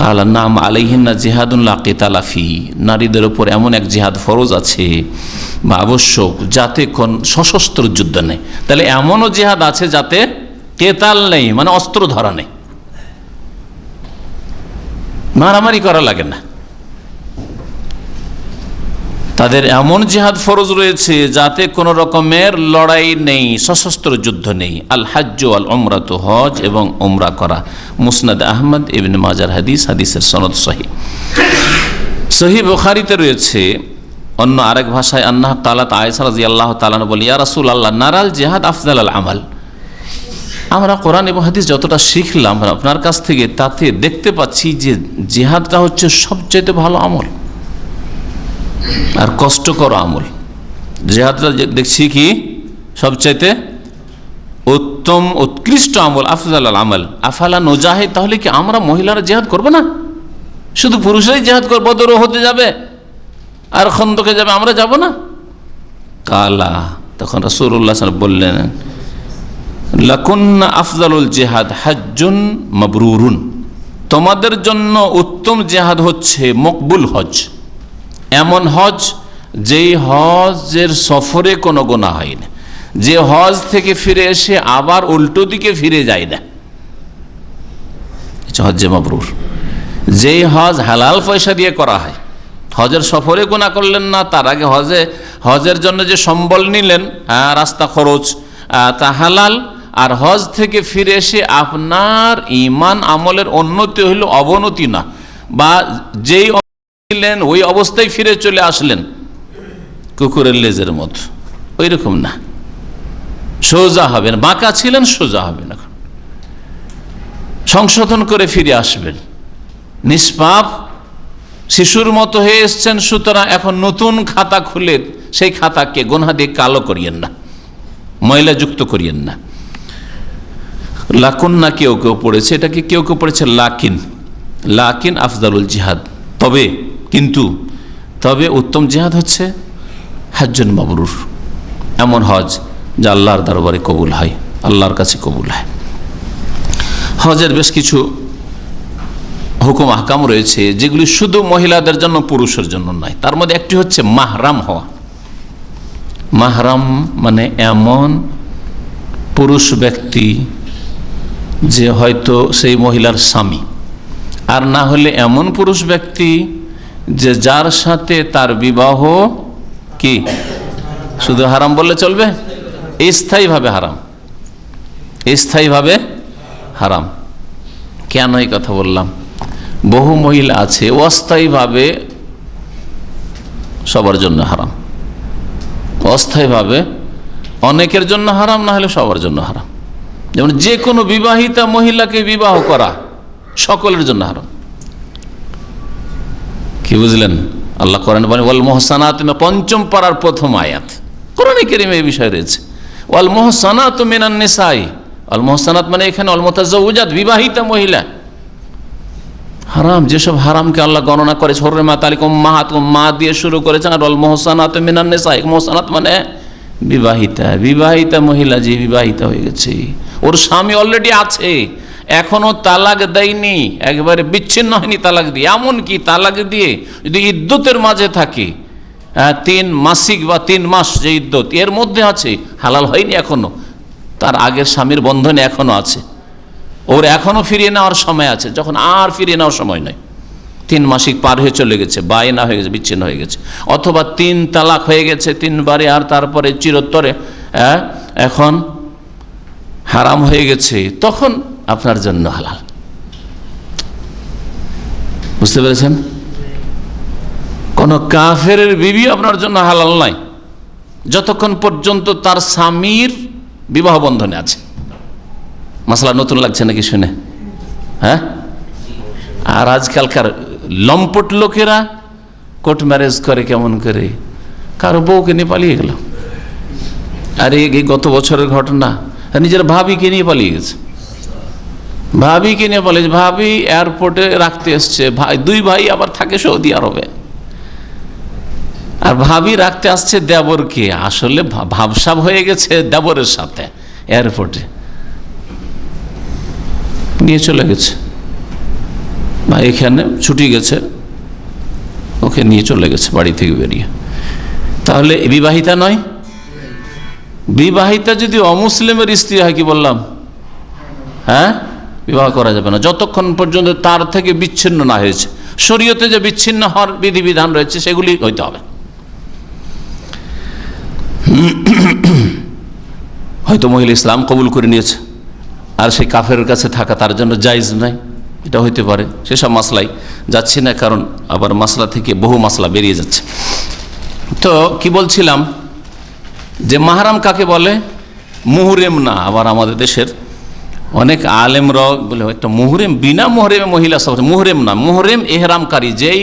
Speaker 3: কালা নাম আলাইহিন্না জিহাদুন লা কিতালা ফিহি, নারীদের উপর এমন এক জিহাদ ফরজ আছে বা আবশ্যক যাতে কোন সশস্ত্র যুদ্ধ নেই। তাহলে এমনও জিহাদ আছে যাতে কেতাল নেই, মানে অস্ত্র ধরা নেই, মারামারি করা লাগে না। তাদের এমন জিহাদ ফরজ রয়েছে যাতে কোনো রকমের লড়াই নেই, সশস্ত্র যুদ্ধ নেই। আল হাজ্জ আল উমরাতু, হজ এবং উমরা করা। মুসনাদ আহমদ ইবনে মাজার হাদিস, হাদিসের সনদ সহিহ। সহিহ বুখারীতে রয়েছে অন্য আরেক ভাষায়, আন্নাহা কালাত, আয়েশা রাদিয়াল্লাহু তাআলা বলি, ইয়া রাসূলুল্লাহ, নারাল জিহাদ আফজাল আমাল, আমরা কোরআন এবং হাদিস যতটা শিখলাম আপনার কাছ থেকে, তাতে দেখতে পাচ্ছি যে জিহাদটা হচ্ছে সবচেয়ে ভালো আমল আর কষ্টকর আমল। জিহাদটা দেখছি কি সবচাইতে উত্তম উৎকৃষ্ট আমল, আফজাল আমল। আফালা নুজাহিদ, তাহলে কি আমরা মহিলারা জিহাদ করব না? শুধু পুরুষরাই জিহাদ করবে, বদর হতে যাবে আর খন্দকে যাবে, আমরা যাব না? কালা, তখন রাসূলুল্লাহ সাল্লাল্লাহু আলাইহি ওয়াসাল্লাম বললেন, লাকুন্না আফজালুল জিহাদ হাজ্জুন মাবরুরুন, তোমাদের জন্য উত্তম জিহাদ হচ্ছে মকবুল হজ, এমন হজ যেই হজের সফরে কোনো গুনাহ হয় না, যে হজ থেকে ফিরে এসে আবার উল্টো দিকে ফিরে যায় না, হজ্জে মাবরুর। যেই হজ হালাল পয়সা দিয়ে করা হয়, হজের সফরে গুনাহ করলেন না, তার আগে হজের জন্য যে সম্বল নিলেন, রাস্তা খরচ, তা হালাল, আর হজ থেকে ফিরে এসে আপনার ঈমান আমলের উন্নতি হইল, অবনতি না, বা যেই ছিলেন ওই অবস্থায় ফিরে চলে আসলেন কুকুরের লেজের মতো, ওই রকম না, সোজা হবেন, বাঁকা ছিলেন সোজা হবেন, এখন সংশোধন করে ফিরে আসবেন, নিষ্পাপ শিশুর মতো হয়ে এসছেন, সুতরাং এখন নতুন খাতা খুলে সেই খাতাকে গুনাহ দিয়ে কালো করিয়েন না, ময়লা যুক্ত করিয়েন না। লাকুন না কেউ কেউ পড়েছে, এটাকে কেউ কেউ পড়েছে লাকিন, লাকিন আফজালুল জিহাদ, তবে কিন্তু তবে উত্তম জিহাদ হচ্ছে হজ্জুন মাবরুর, এমন হজ যা আল্লাহর দরবারে কবুল হয়, আল্লাহর কাছে কবুল হয়। হজের বেশ কিছু হুকুম আহকাম রয়েছে যেগুলি শুধু মহিলাদের জন্য, পুরুষের জন্য নয়। তার মধ্যে একটি হচ্ছে মাহরাম হওয়া। মাহরাম মানে এমন পুরুষ ব্যক্তি যে হয়তো সেই মহিলার স্বামী, আর না হলে এমন পুরুষ ব্যক্তি যে যার সাথে তার বিবাহ কি শুধু হারাম বললে চলবে, স্থায়ীভাবে হারাম, স্থায়ীভাবে হারাম। কেন এই কথা বললাম? বহু মহিলা আছে অস্থায়ীভাবে সবার জন্য হারাম, অস্থায়ীভাবে অনেকের জন্য হারাম, না হলে সবার জন্য হারাম। যেমন যে কোনো বিবাহিতা মহিলাকে বিবাহ করা সকলের জন্য হারাম। কি বুঝলেন? আল্লাহ কোরআনে বলেন ওয়াল মুহসানাত, পঞ্চম পারার প্রথম আয়াত কোরআনে কারীমে এই বিষয় রয়েছে। ওয়াল মুহসানাতু মিনান নিসাই, আল মুহসানাত মানে এখানে আল মুতাযাওয়াজাত, বিবাহিতা মহিলা। হারাম, যেসব হারামকে আল্লাহ গণনা করেছে, হুররিমাত আলাইকুম উম্মাহাতুকুম, মা দিয়ে শুরু করেছেন, আর আল মুহসানাতু মিনান নিসাই, মুহসানাত মানে বিবাহিতা, বিবাহিতা মহিলা যে বিবাহিতা হয়ে গেছে, ওর স্বামী অলরেডি আছে, এখনো তালাক দেয়নি, একবারে বিচ্ছিন্ন হয়নি তালাক দিয়ে, এমনকি তালাক দিয়ে যদি ইদ্যতের মাঝে থাকে, 3 মাসিক বা 3 মাস যে ইদ্যত, এর মধ্যে আছে, হালাল হয়নি এখনো, তার আগের স্বামীর বন্ধনে এখনো আছে, ওর এখনো ফিরিয়ে নেওয়ার সময় আছে, যখন আর ফিরিয়ে নেওয়ার সময় নয়, 3 মাসিক পার হয়ে চলে গেছে, বায়না হয়ে গেছে, বিচ্ছিন্ন হয়ে গেছে, অথবা 3 তালাক হয়ে গেছে 3 বারে, আর তারপরে চিরতরে এখন হারাম হয়ে গেছে, তখন আপনার জন্য হালাল। বুঝতে পেরেছেন? কোন কাফেরের বিবি আপনার জন্য হালাল নাই যতক্ষণ পর্যন্ত তার স্বামীর বিবাহ বন্ধনে আছে। মাসলা নতুন লাগছে নাকি শুনে? হ্যাঁ, আর আজকালকার লম্পট লোকেরা কোর্ট ম্যারেজ করে, কেমন করে, কারো বউকে নিয়ে পালিয়ে গেল, আর এই গত বছরের ঘটনা, নিজের ভাবিকে নিয়ে পালিয়ে গেছে, ভাবিকে নিয়ে পালিয়েছে, ভাবি এয়ারপোর্টে রাখতে এসছে, ভাই 2 ভাই আবার থাকে সৌদি আরবে, আর ভাবি রাখতে আসছে দেবরকে, আসলে ভাবসাব হয়ে গেছে দেবরের সাথে, এয়ারপোর্টে নিয়ে চলে গেছে, বা এখানে ছুটি গেছে, ওকে নিয়ে চলে গেছে বাড়ি থেকে বেরিয়ে। তাহলে বিবাহিতা নয়? বিবাহিতা যদি অমুসলিমের স্ত্রী হয়, কি বললাম, হ্যাঁ, বিবাহ করা যাবে না যতক্ষণ পর্যন্ত তার থেকে বিচ্ছিন্ন না হয়েছে। শরীয়তে যে বিচ্ছিন্ন হওয়ার বিধিবিধান রয়েছে সেগুলি হইতে হবে। হয়তো মহিলা ইসলাম কবুল করে নিয়েছে, আর সেই কাফেরের কাছে থাকা তার জন্য জায়েজ নাই, এটা হইতে পারে, সেসব মাসলাই যাচ্ছি না, কারণ আবার মাসলা থেকে বহু মাসলা বেরিয়ে যাচ্ছে। তো কি বলছিলাম, যে মাহরাম কাকে বলে? মুহরিম না। আবার আমাদের দেশের অনেক আলেমরা বলে একটা মুহরিম, বিনা মুহরিমে মহিলা সব, মুহরিম না, মুহরিম এহরামকারী, যেই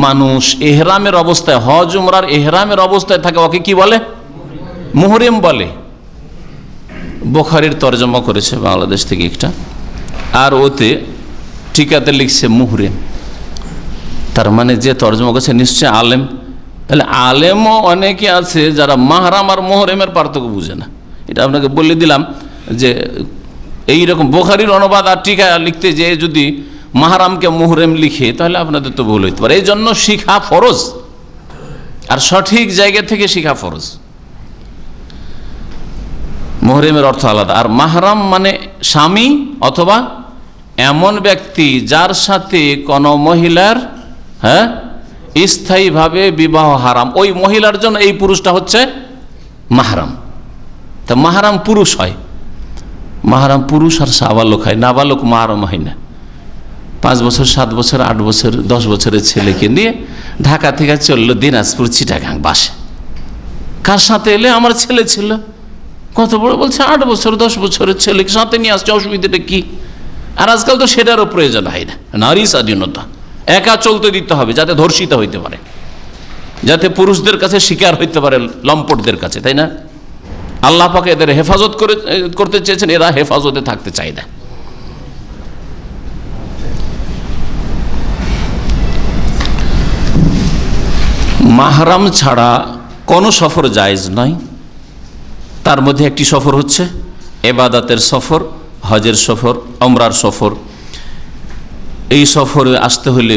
Speaker 3: মানুষ এহরামের অবস্থায়, হজ উমরার এহরামের অবস্থায় থাকে, ওকে কি বলে? মুহরিম বলে। বুখারীর তরজমা করেছে বাংলাদেশ থেকে একটা, আর ওতে টিকাতে লিখছে মুহরিম, তার মানে যে তরজমা করেছে নিশ্চয় আলেম। তাহলে আলেমও অনেকে আছে যারা মাহরাম আর মুহরিমের পার্থক্য বুঝে না। এটা আপনাকে বলে দিলাম যে এইরকম বুখারীর অনুবাদ আর টিকা লিখতে যে যদি মাহরামকে মুহরিম লিখে তাহলে আপনাদের তো ভুল হইতে পারে। এই জন্য শিখা ফরজ, আর সঠিক জায়গা থেকে শিখা ফরজ। মুহরিমের অর্থ আলাদা। আর মাহরাম মানে স্বামী অথবা এমন ব্যক্তি যার সাথে কোনো মহিলার স্থায়ীভাবে বিবাহ হারাম, ওই মহিলার জন্য এই পুরুষটা হচ্ছে মাহরাম। তা মাহরাম পুরুষ হয়, মাহরাম পুরুষ আর সাবালক হয়, নাবালক মাহরাম হয় না। 5 বছর 7 বছর 8 বছর 10 বছরের ছেলেকে নিয়ে ঢাকা থেকে চললো দিনাজপুর চিটাগাং বাসে। কার সাথে এলে? আমার ছেলে ছিল। কত বড়? বলছে 8 বছর 10 বছরের ছেলেকে সাথে নিয়ে আসছে, অসুবিধাটা কি? আর আজকাল তো সেটারও প্রয়োজন হয় না। নারী স্বাধীনতা, একা চলতে দিতে হবে যাতে ধর্ষিত হইতে পারে, যাতে পুরুষদের কাছে শিকার হইতে পারে লম্পটদের কাছে, তাই না? আল্লাহ পাক এদের হেফাজত করতে চেয়েছেন, এরা হেফাজতে থাকতে চায় না। মাহরাম ছাড়া কোনো সফর জায়েজ নয়। তার মধ্যে একটি সফর হচ্ছে ইবাদতের সফর, হজের সফর, উমরার সফর। এই সফরে আসতে হলে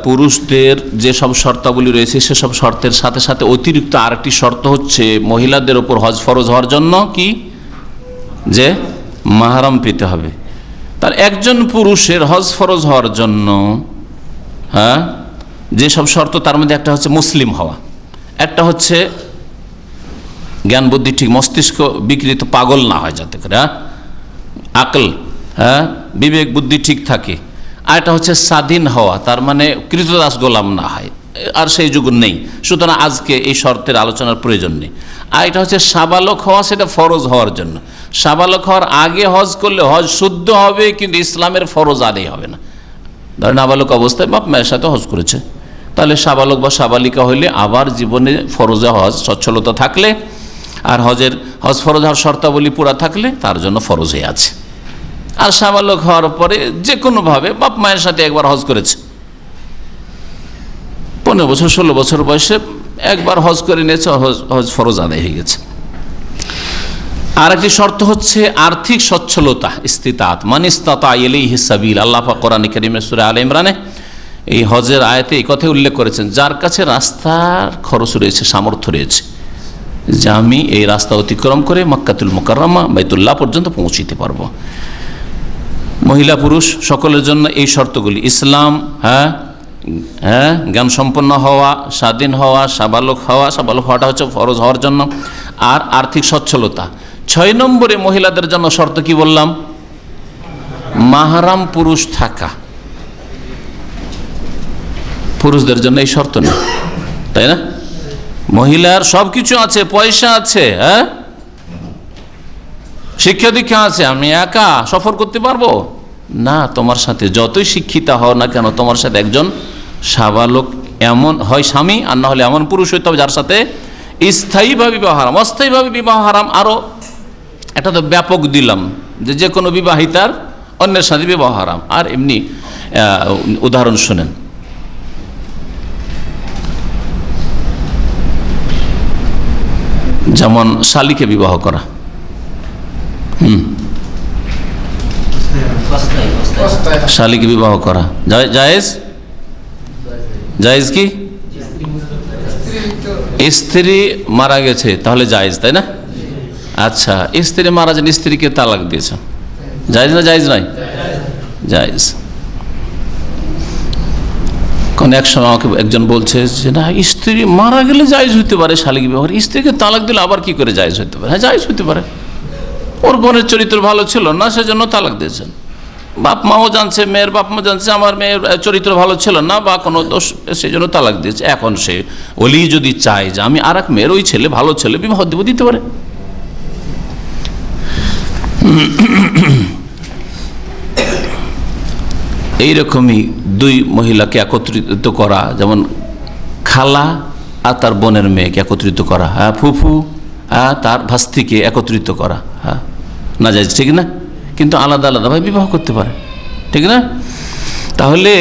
Speaker 3: পুরুষদের যেসব শর্তাবলী রয়েছে সেসব শর্তের সাথে সাথে অতিরিক্ত আরেকটি শর্ত হচ্ছে মহিলাদের ওপর হজ ফরজ হওয়ার জন্য কি, যে মাহরাম পেতে হবে। তার একজন পুরুষের হজ ফরজ হওয়ার জন্য যেসব শর্ত, তার মধ্যে একটা হচ্ছে মুসলিম হওয়া, একটা হচ্ছে জ্ঞান বুদ্ধি ঠিক, মস্তিষ্ক বিকৃত পাগল না হয় যাতে করে, আকল বিবেক বুদ্ধি ঠিক থাকে। আর এটা হচ্ছে স্বাধীন হওয়া, তার মানে কৃতদাস গোলাম না হয়, আর সেই যুগ নেই, সুতরাং আজকে এই শর্তের আলোচনার প্রয়োজন নেই। আর এটা হচ্ছে সাবালক হওয়া, সেটা ফরজ হওয়ার জন্য। সাবালক হওয়ার আগে হজ করলে হজ শুদ্ধ হবে, কিন্তু ইসলামের ফরজ আদায় হবে না। ধরেন নাবালক অবস্থায় বাপ মায়ের সাথে হজ করেছে, তাহলে সাবালক বা সাবালিকা হইলে আবার জীবনে ফরজে হজ সচ্ছলতা থাকলে আর হজ ফরজ হওয়ার শর্তাবলী পুরা থাকলে তার জন্য ফরজ হয়ে আছে। আর সাবালক হওয়ার পরে যে কোনোভাবে বাপ মায়ের সাথে একবার হজ করেছে, 15 বছর 16 বছর বয়সে একবার হজ করে নিয়েছে, হজ ফরজ আদায় হয়ে গেছে। আর একটি শর্ত হচ্ছে আর্থিক সচ্ছলতা, ইস্তিতাত, মান ইসতাতা ইলাইহি সাবিল। আল্লাহ পাক কোরআন কারীমে সূরা আলে ইমরানে এই হজের আয়াতে এই কথা উল্লেখ করেছেন, যার কাছে রাস্তার খরচ রয়েছে, সামর্থ্য রয়েছে, যে আমি এই রাস্তা অতিক্রম করে মক্কাতুল মুকাররমা বাইতুল্লাহ পর্যন্ত পৌঁছিতে পারবো। মহিলা পুরুষ সকলের জন্য এই শর্তগুলি, ইসলাম, জ্ঞান সম্পন্ন হওয়া, স্বাধীন হওয়া, সাবালক হওয়াটা হচ্ছে ফরজ হওয়ার জন্য, আর আর্থিক সচ্ছলতা। 6 নম্বরে মহিলাদের জন্য শর্ত কি বললাম? মাহরাম পুরুষ থাকা। পুরুষদের জন্য এই শর্ত নেই, তাই না? মহিলার সব কিছু আছে, পয়সা আছে, শিক্ষা দীক্ষা আছে, আমি একা সফর করতে পারবো না। তোমার সাথে যতই শিক্ষিতা হও না কেন, তোমার সাথে একজন সাবালক এমন হয় স্বামী, আর না হলে এমন পুরুষ হইতে হবে যার সাথে স্থায়ীভাবে বিবাহ হারাম। অস্থায়ীভাবে বিবাহ হারাম আরও এটা তো ব্যাপক দিলাম, যে কোনো বিবাহিতার অন্যের সাথে বিবাহ হারাম। আর এমনি উদাহরণ শুনেন, যেমন শালীকে বিবাহ করা, শালীকে বিবাহ করা জায়েজ? জায়েজ কি? স্ত্রী মারা গেছে তাহলে জায়েজ, তাই না? আচ্ছা, স্ত্রী মারা যান, স্ত্রীকে তালাক দিয়েছে, জায়েজ না জায়েজ নয়? জায়েজ। কারণ এক সময় আমাকে একজন বলছে যে না, স্ত্রী মারা গেলে জায়েজ হইতে পারে শালীকে বিবাহ, স্ত্রীকে তালাক দিলে আবার কি করে জায়েজ হইতে পারে? হ্যাঁ, জায়েজ হইতে পারে। ওর বোনের চরিত্র ভালো ছিল না, সেজন্য তালাক দিয়েছেন। বাপ মাও জানছে, মেয়ের বাপ মা জানছে আমার মেয়ের চরিত্র ভালো ছিল না বা কোনো দোষ, সেই জন্য তালাক দিয়েছে। এখন সে ওলি যদি চায় যে আমি আর এক মেয়ের ওই ছেলে ভালো ছেলে বিবাহ দেব, দিতে পারে। এইরকমই 2 মহিলাকে একত্রিত করা, যেমন খালা আর তার বোনের মেয়েকে একত্রিত করা, ফুফু তার ভাস্তিকে একত্রিত করা, না যায়, ঠিক না? কিন্তু আলাদা আলাদাভাবে বিবাহ করতে পারে, ঠিক না? তাহলে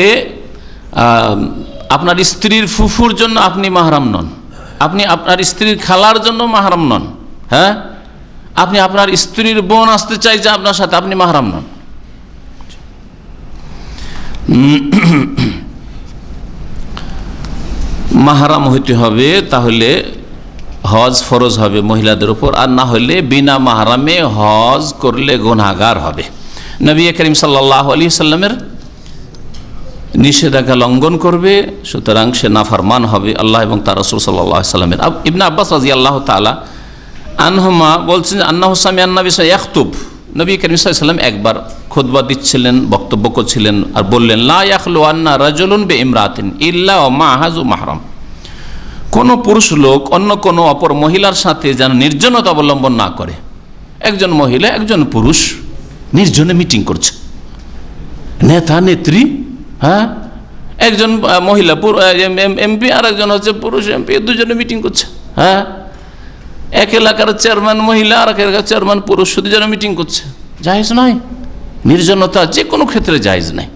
Speaker 3: আপনার স্ত্রীর ফুফুর জন্য আপনি মাহরাম নন, আপনি আপনার স্ত্রীর খালার জন্য মাহরাম নন, আপনি আপনার স্ত্রীর বোন আসতে চাই যে আপনার সাথে, আপনি মাহরাম নন। মাহরাম হইতে হবে, তাহলে হজ ফরজ হবে মহিলাদের উপর, আর না হলে বিনা মাহরামে হজ করলে গুনাহগার হবে। নবী করিম সাল্লাল্লাহু আলাইহি সাল্লামের নিষেধাজ্ঞা লঙ্ঘন করবে, সুতরাং সে নাফরমান হবে আল্লাহ এবং তার রাসূল সাল্লাল্লাহু আলাইহি সাল্লামের। ইবনে আব্বাস রাদিয়াল্লাহু তাআলা আনহুমা বলছেন আন্নাহু সামিআন নবী ইয়াখতুব, নবী করিম সাল্লাল্লাহু আলাইহি সাল্লাম একবার খুতবা দিচ্ছিলেন, বক্তব্য করছিলেন, আর বললেন লা ইয়াখলু আন্না রাজুলুন বিইমরাতিন ইল্লা ওয়া মা'আহু মাহরাম, কোনো পুরুষ লোক অন্য কোনো অপর মহিলার সাথে যেন নির্জনতা অবলম্বন না করে। একজন মহিলা একজন পুরুষ নির্জনে মিটিং করছে, নেতা নেত্রী, হ্যাঁ, একজন মহিলা এমপি আর একজন হচ্ছে পুরুষ এমপি, দুজনে মিটিং করছে। হ্যাঁ, এক এলাকার চেয়ারম্যান মহিলা আর এক এলাকার চেয়ারম্যান পুরুষ, দুজনে মিটিং করছে, জায়েজ নয়। নির্জনতা যে কোনো ক্ষেত্রে জায়েজ নাই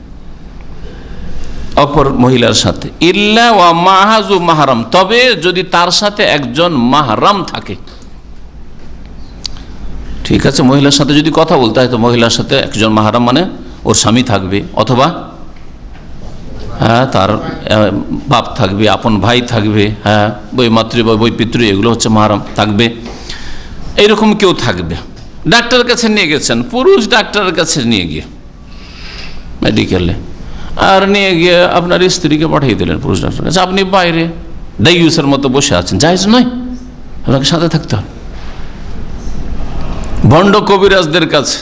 Speaker 3: অপর মহিলার সাথে, ইল্লা ওয়া মা'আহু মাহরাম, তবে যদি তার সাথে একজন মাহরাম থাকে। ঠিক আছে, মহিলার সাথে যদি কথা বলতে হয় তো মহিলার সাথে একজন মাহরাম মানে ওর স্বামী থাকবে, অথবা হ্যাঁ তার বাপ থাকবে, আপন ভাই থাকবে, হ্যাঁ বই মাতৃ বই পিতৃ, এগুলো হচ্ছে মাহরাম থাকবে। এইরকম কেউ থাকবে। ডাক্তারের কাছে নিয়ে গেছেন, পুরুষ ডাক্তারের কাছে নিয়ে গিয়ে মেডিকেলে, আর নিয়ে গিয়ে আপনার স্ত্রীকে পাঠিয়ে দিলেন পুরুষ ডাক্তারের কাছে, আপনি বাইরে দাইয়ুসের মতো বসে আছেন, জায়েজ নয়, আপনাকে সাথে থাকতে হবে। ভণ্ড কবিরাজদের কাছে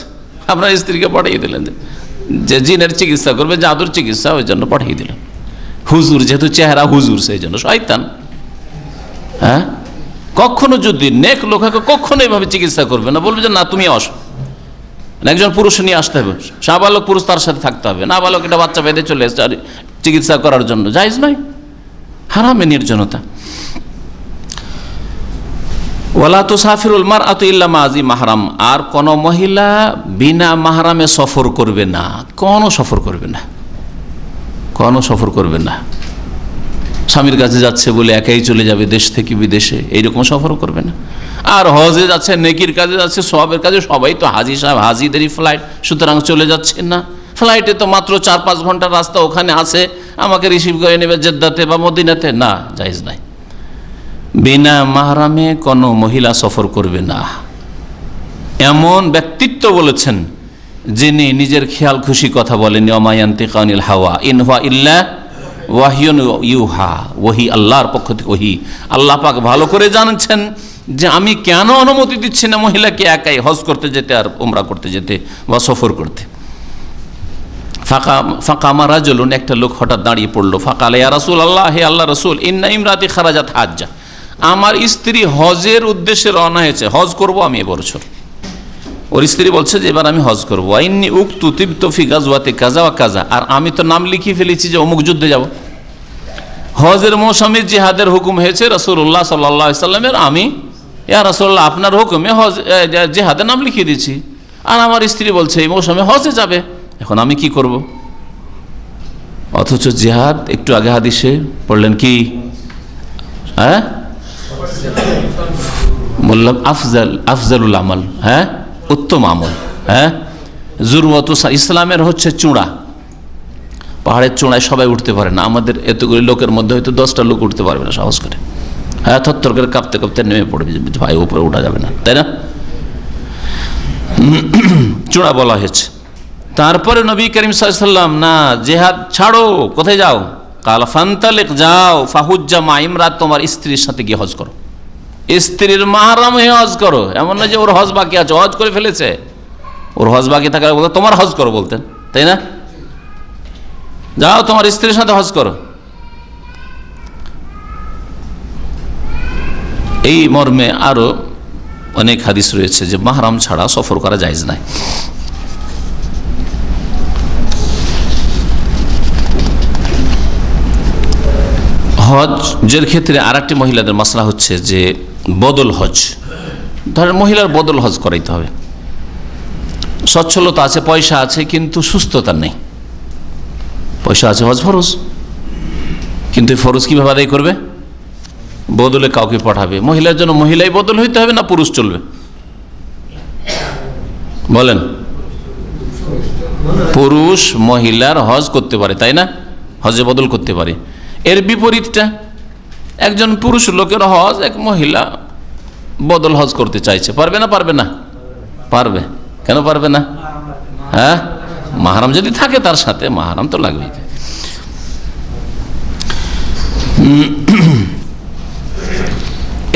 Speaker 3: আপনার স্ত্রীকে পাঠিয়ে দিলেন, যে জিনের চিকিৎসা করবে, জাদুর চিকিৎসা, ওই জন্য পাঠিয়ে দিলেন। হুজুর, যেহেতু চেহারা হুজুর, সেই জন্য শয়তান। হ্যাঁ, কখনো যদি নেক লোককে কখনো এইভাবে চিকিৎসা করবে না, বলবে যে না তুমি আসো, একজন পুরুষ নিয়ে আসতে হবে, সাবালক পুরুষ তার সাথে থাকতে হবে, না বালক এটা বাচ্চা বেঁধে চলে এসছে চিকিৎসা করার জন্য, জায়েজ নয়, হারামে নির্জনতা। ওয়ালা তুসাফিরুল মারআতু ইল্লা মা'আ মাহরাম, আর কোন মহিলা বিনা মাহরামে সফর করবে না, কোনো সফর করবে না, কোনো সফর করবে না। স্বামীর কাছে যাচ্ছে বলে একাই চলে যাবে দেশ থেকে বিদেশে, এইরকম সফর করবে না। আর হজে যাচ্ছে, নেকির কাজে যাচ্ছে, সওয়াবের কাজে, সবাই তো হাজি সাহেব, হাজিদেরই ফ্লাইট, সুতরাং চলে যাচ্ছেন না। ফ্লাইটে তো মাত্র 4-5 ঘন্টার রাস্তা, ওখানে আছে, আমাকে রিসিভ করে নেবে জেদ্দাতে বা মদিনাতে, না, জায়েজ নাই। বিনা মাহরামে কোনো মহিলা সফর করবে না, এমন ব্যক্তিত্ব বলেছেন যিনি নিজের খেয়াল খুশি কথা বলেন, ওমা ইয়ানতিকু আনিল হাওয়া ইন হুয়া ইল্লা ওয়াহিয়ুন ইউহা, ওহী আল্লাহর পক্ষ থেকে ওহী। আল্লাহ পাক ভালো করে জানছেন যে আমি কেন অনুমতি দিচ্ছি না মহিলাকে একাই হজ করতে যেতে আর উমরা করতে যেতে বা সফর করতে। ফাকামা রাজুলুন, একটা লোক হঠাৎ দাঁড়িয়ে পড়লো, ফাকালা ইয়া রাসূলুল্লাহ, হে আল্লাহ রাসূল, ইন্না ইমরাতি খারাজাত হাজ্জা, আমার স্ত্রী হজের উদ্দেশ্যে রওনা হয়েছে, হজ করব আমি এবছর। ওর স্ত্রী বলছে যে এবার আমি হজ করবো। আইন্নি উক্তু তিবতু ফি গাজওয়াতি কাজা ওয়া কাজা, আর আমি তো নাম লিখিয়ে ফেলেছি যে অমুক যুদ্ধে যাব। হজের মৌসুমে জিহাদের হুকুম হয়েছে রাসূলুল্লাহ সাল্লাল্লাহু আলাইহি সাল্লামের, আমি ইয়া রাসূলুল্লাহ আপনার হুকুমে হজ জিহাদের নাম লিখিয়ে দিয়েছি, আর আমার স্ত্রী বলছে এই মৌসুমে হজে যাবে, এখন আমি কি করব? অথচ জিহাদ একটু আগে হাদিসে পড়লেন কি, হ্যাঁ বললাম আফজালুল আমল, হ্যাঁ উত্তম আমল, হ্যাঁ জুরওয়াত ইসলামের হচ্ছে চূড়া। পাহাড়ের চূড়ায় সবাই উঠতে পারে না, আমাদের এতগুলি লোকের মধ্যে হয়তো 10টা লোক উঠতে পারবে না সাহস করে, হ্যাঁ থরথর করে কাঁপতে কাঁপতে নেমে পড়বে, ভাই উপরে উঠা যাবে না, তাই না? চূড়া বলা হয়েছে। তারপরে নবী করিম সাল্লাল্লাহু আলাইহি ওয়াসাল্লাম, না জিহাদ ছাড়ো, কোথায় যাও? কাল ফান্তালিক, যাও, ফাহুজ্জা মা ইমরাত, তোমার স্ত্রীর সাথে গিয়ে হজ করো, স্ত্রীর মাহরাম হয়ে হজ করো। এমন না যে ওর হজ বাকি আছে, হজ করে ফেলেছে, ওর হজ বাকি থাকার বলতে তোমার হজ করো বলতেন, তাই না? যাও তোমার স্ত্রীর সাথে হজ করো। এই মর্মে আরো অনেক হাদিস রয়েছে যে মাহরাম ছাড়া সফর করা জায়েজ নাই। হজের ক্ষেত্রে আর একটি মহিলাদের মাসলা হচ্ছে যে বদল হজ, ধরেন মহিলার বদল হজ করাইতে হবে, সচ্ছলতা আছে, পয়সা আছে, কিন্তু সুস্থতা নেই। পয়সা আছে, হজ ফরজ, কিন্তু ফরজ কিভাবে আদায় করবে? বদলে কাউকে পাঠাবে। মহিলার জন্য মহিলাই বদল হইতে হবে না পুরুষ চলবে? বলেন, পুরুষ মহিলার হজ করতে পারে, তাই না? হজে বদল করতে পারে। এর বিপরীতটা, একজন পুরুষ লোকের হজ এক মহিলা বদল হজ করতে চাইছে, পারবে না? পারবে না? পারবে। কেন পারবে না? হ্যাঁ, মাহরাম যদি থাকে তার সাথে, মাহরাম তো লাগবে।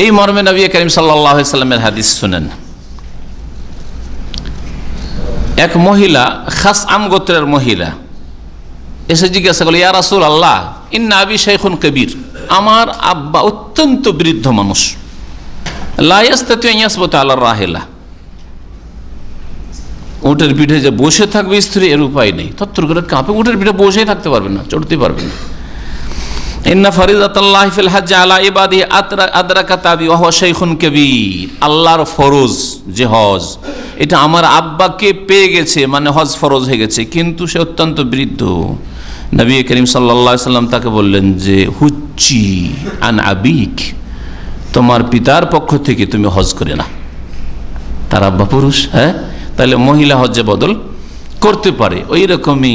Speaker 3: এই মর্মে নবী করিম সাল্লাল্লাহু আলাইহি সাল্লামের হাদিস শুনেন। এক মহিলা, খাসআম গোত্রের মহিলা, এসে জিজ্ঞাসা করল, ইয়া রাসূলুল্লাহ, ইন্না আবি শাইখুন কবীর, আমার আব্বা অত্যন্ত বৃদ্ধ মানুষ, লা ইয়াস্তাতিউ আন ইয়াসবুতা আলা রাহিলা, উটের পিঠে যে বসে থাকবে স্ত্রী, এর উপায় নেই, তত্তর করে কাঁপে, উটের পিঠে বসেই থাকতে পারবে না, চড়তে পারবে না। ইন্না ফারিদাতাল্লাহি ফিল হজ্জ আলা ইবাদিহি আদরাকা তাবি ওয়া হুয়া শাইখুন কবীর, আল্লাহর ফরজ যে হজ, এটা আমার আব্বাকে পেয়ে গেছে, মানে হজ ফরজ হয়ে গেছে, কিন্তু সে অত্যন্ত বৃদ্ধ। নবী করিম সাল্লাল্লাহু আলাইহি সাল্লাম তাকে বললেন যে হুজ্জি আন আবিক, তোমার পিতার পক্ষ থেকে তুমি হজ করে না। তার আব্বা পুরুষ, হ্যাঁ, তাহলে মহিলা হজ্জে বদল করতে পারে। ওই রকমই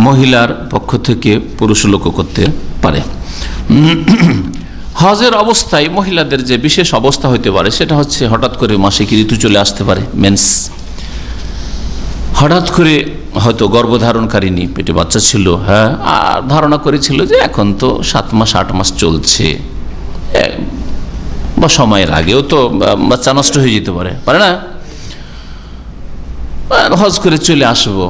Speaker 3: মহিলার পক্ষ থেকে পুরুষ লোকও করতে পারে। হজের অবস্থায় মহিলাদের যে বিশেষ অবস্থা হতে পারে সেটা হচ্ছে হঠাৎ করে মাসিক ঋতু চলে আসতে পারে, মেন্স। হঠাৎ করে হয়তো গর্ভধারণকারিণী, পেটে বাচ্চা ছিল, হ্যাঁ, আর ধারণা করেছিল যে এখন তো 7 মাস 8 মাস চলছে, বা সময়ের আগেও তো বাচ্চা নষ্ট হয়ে যেতে পারে, পারে না? হজ করে চলে আসবো,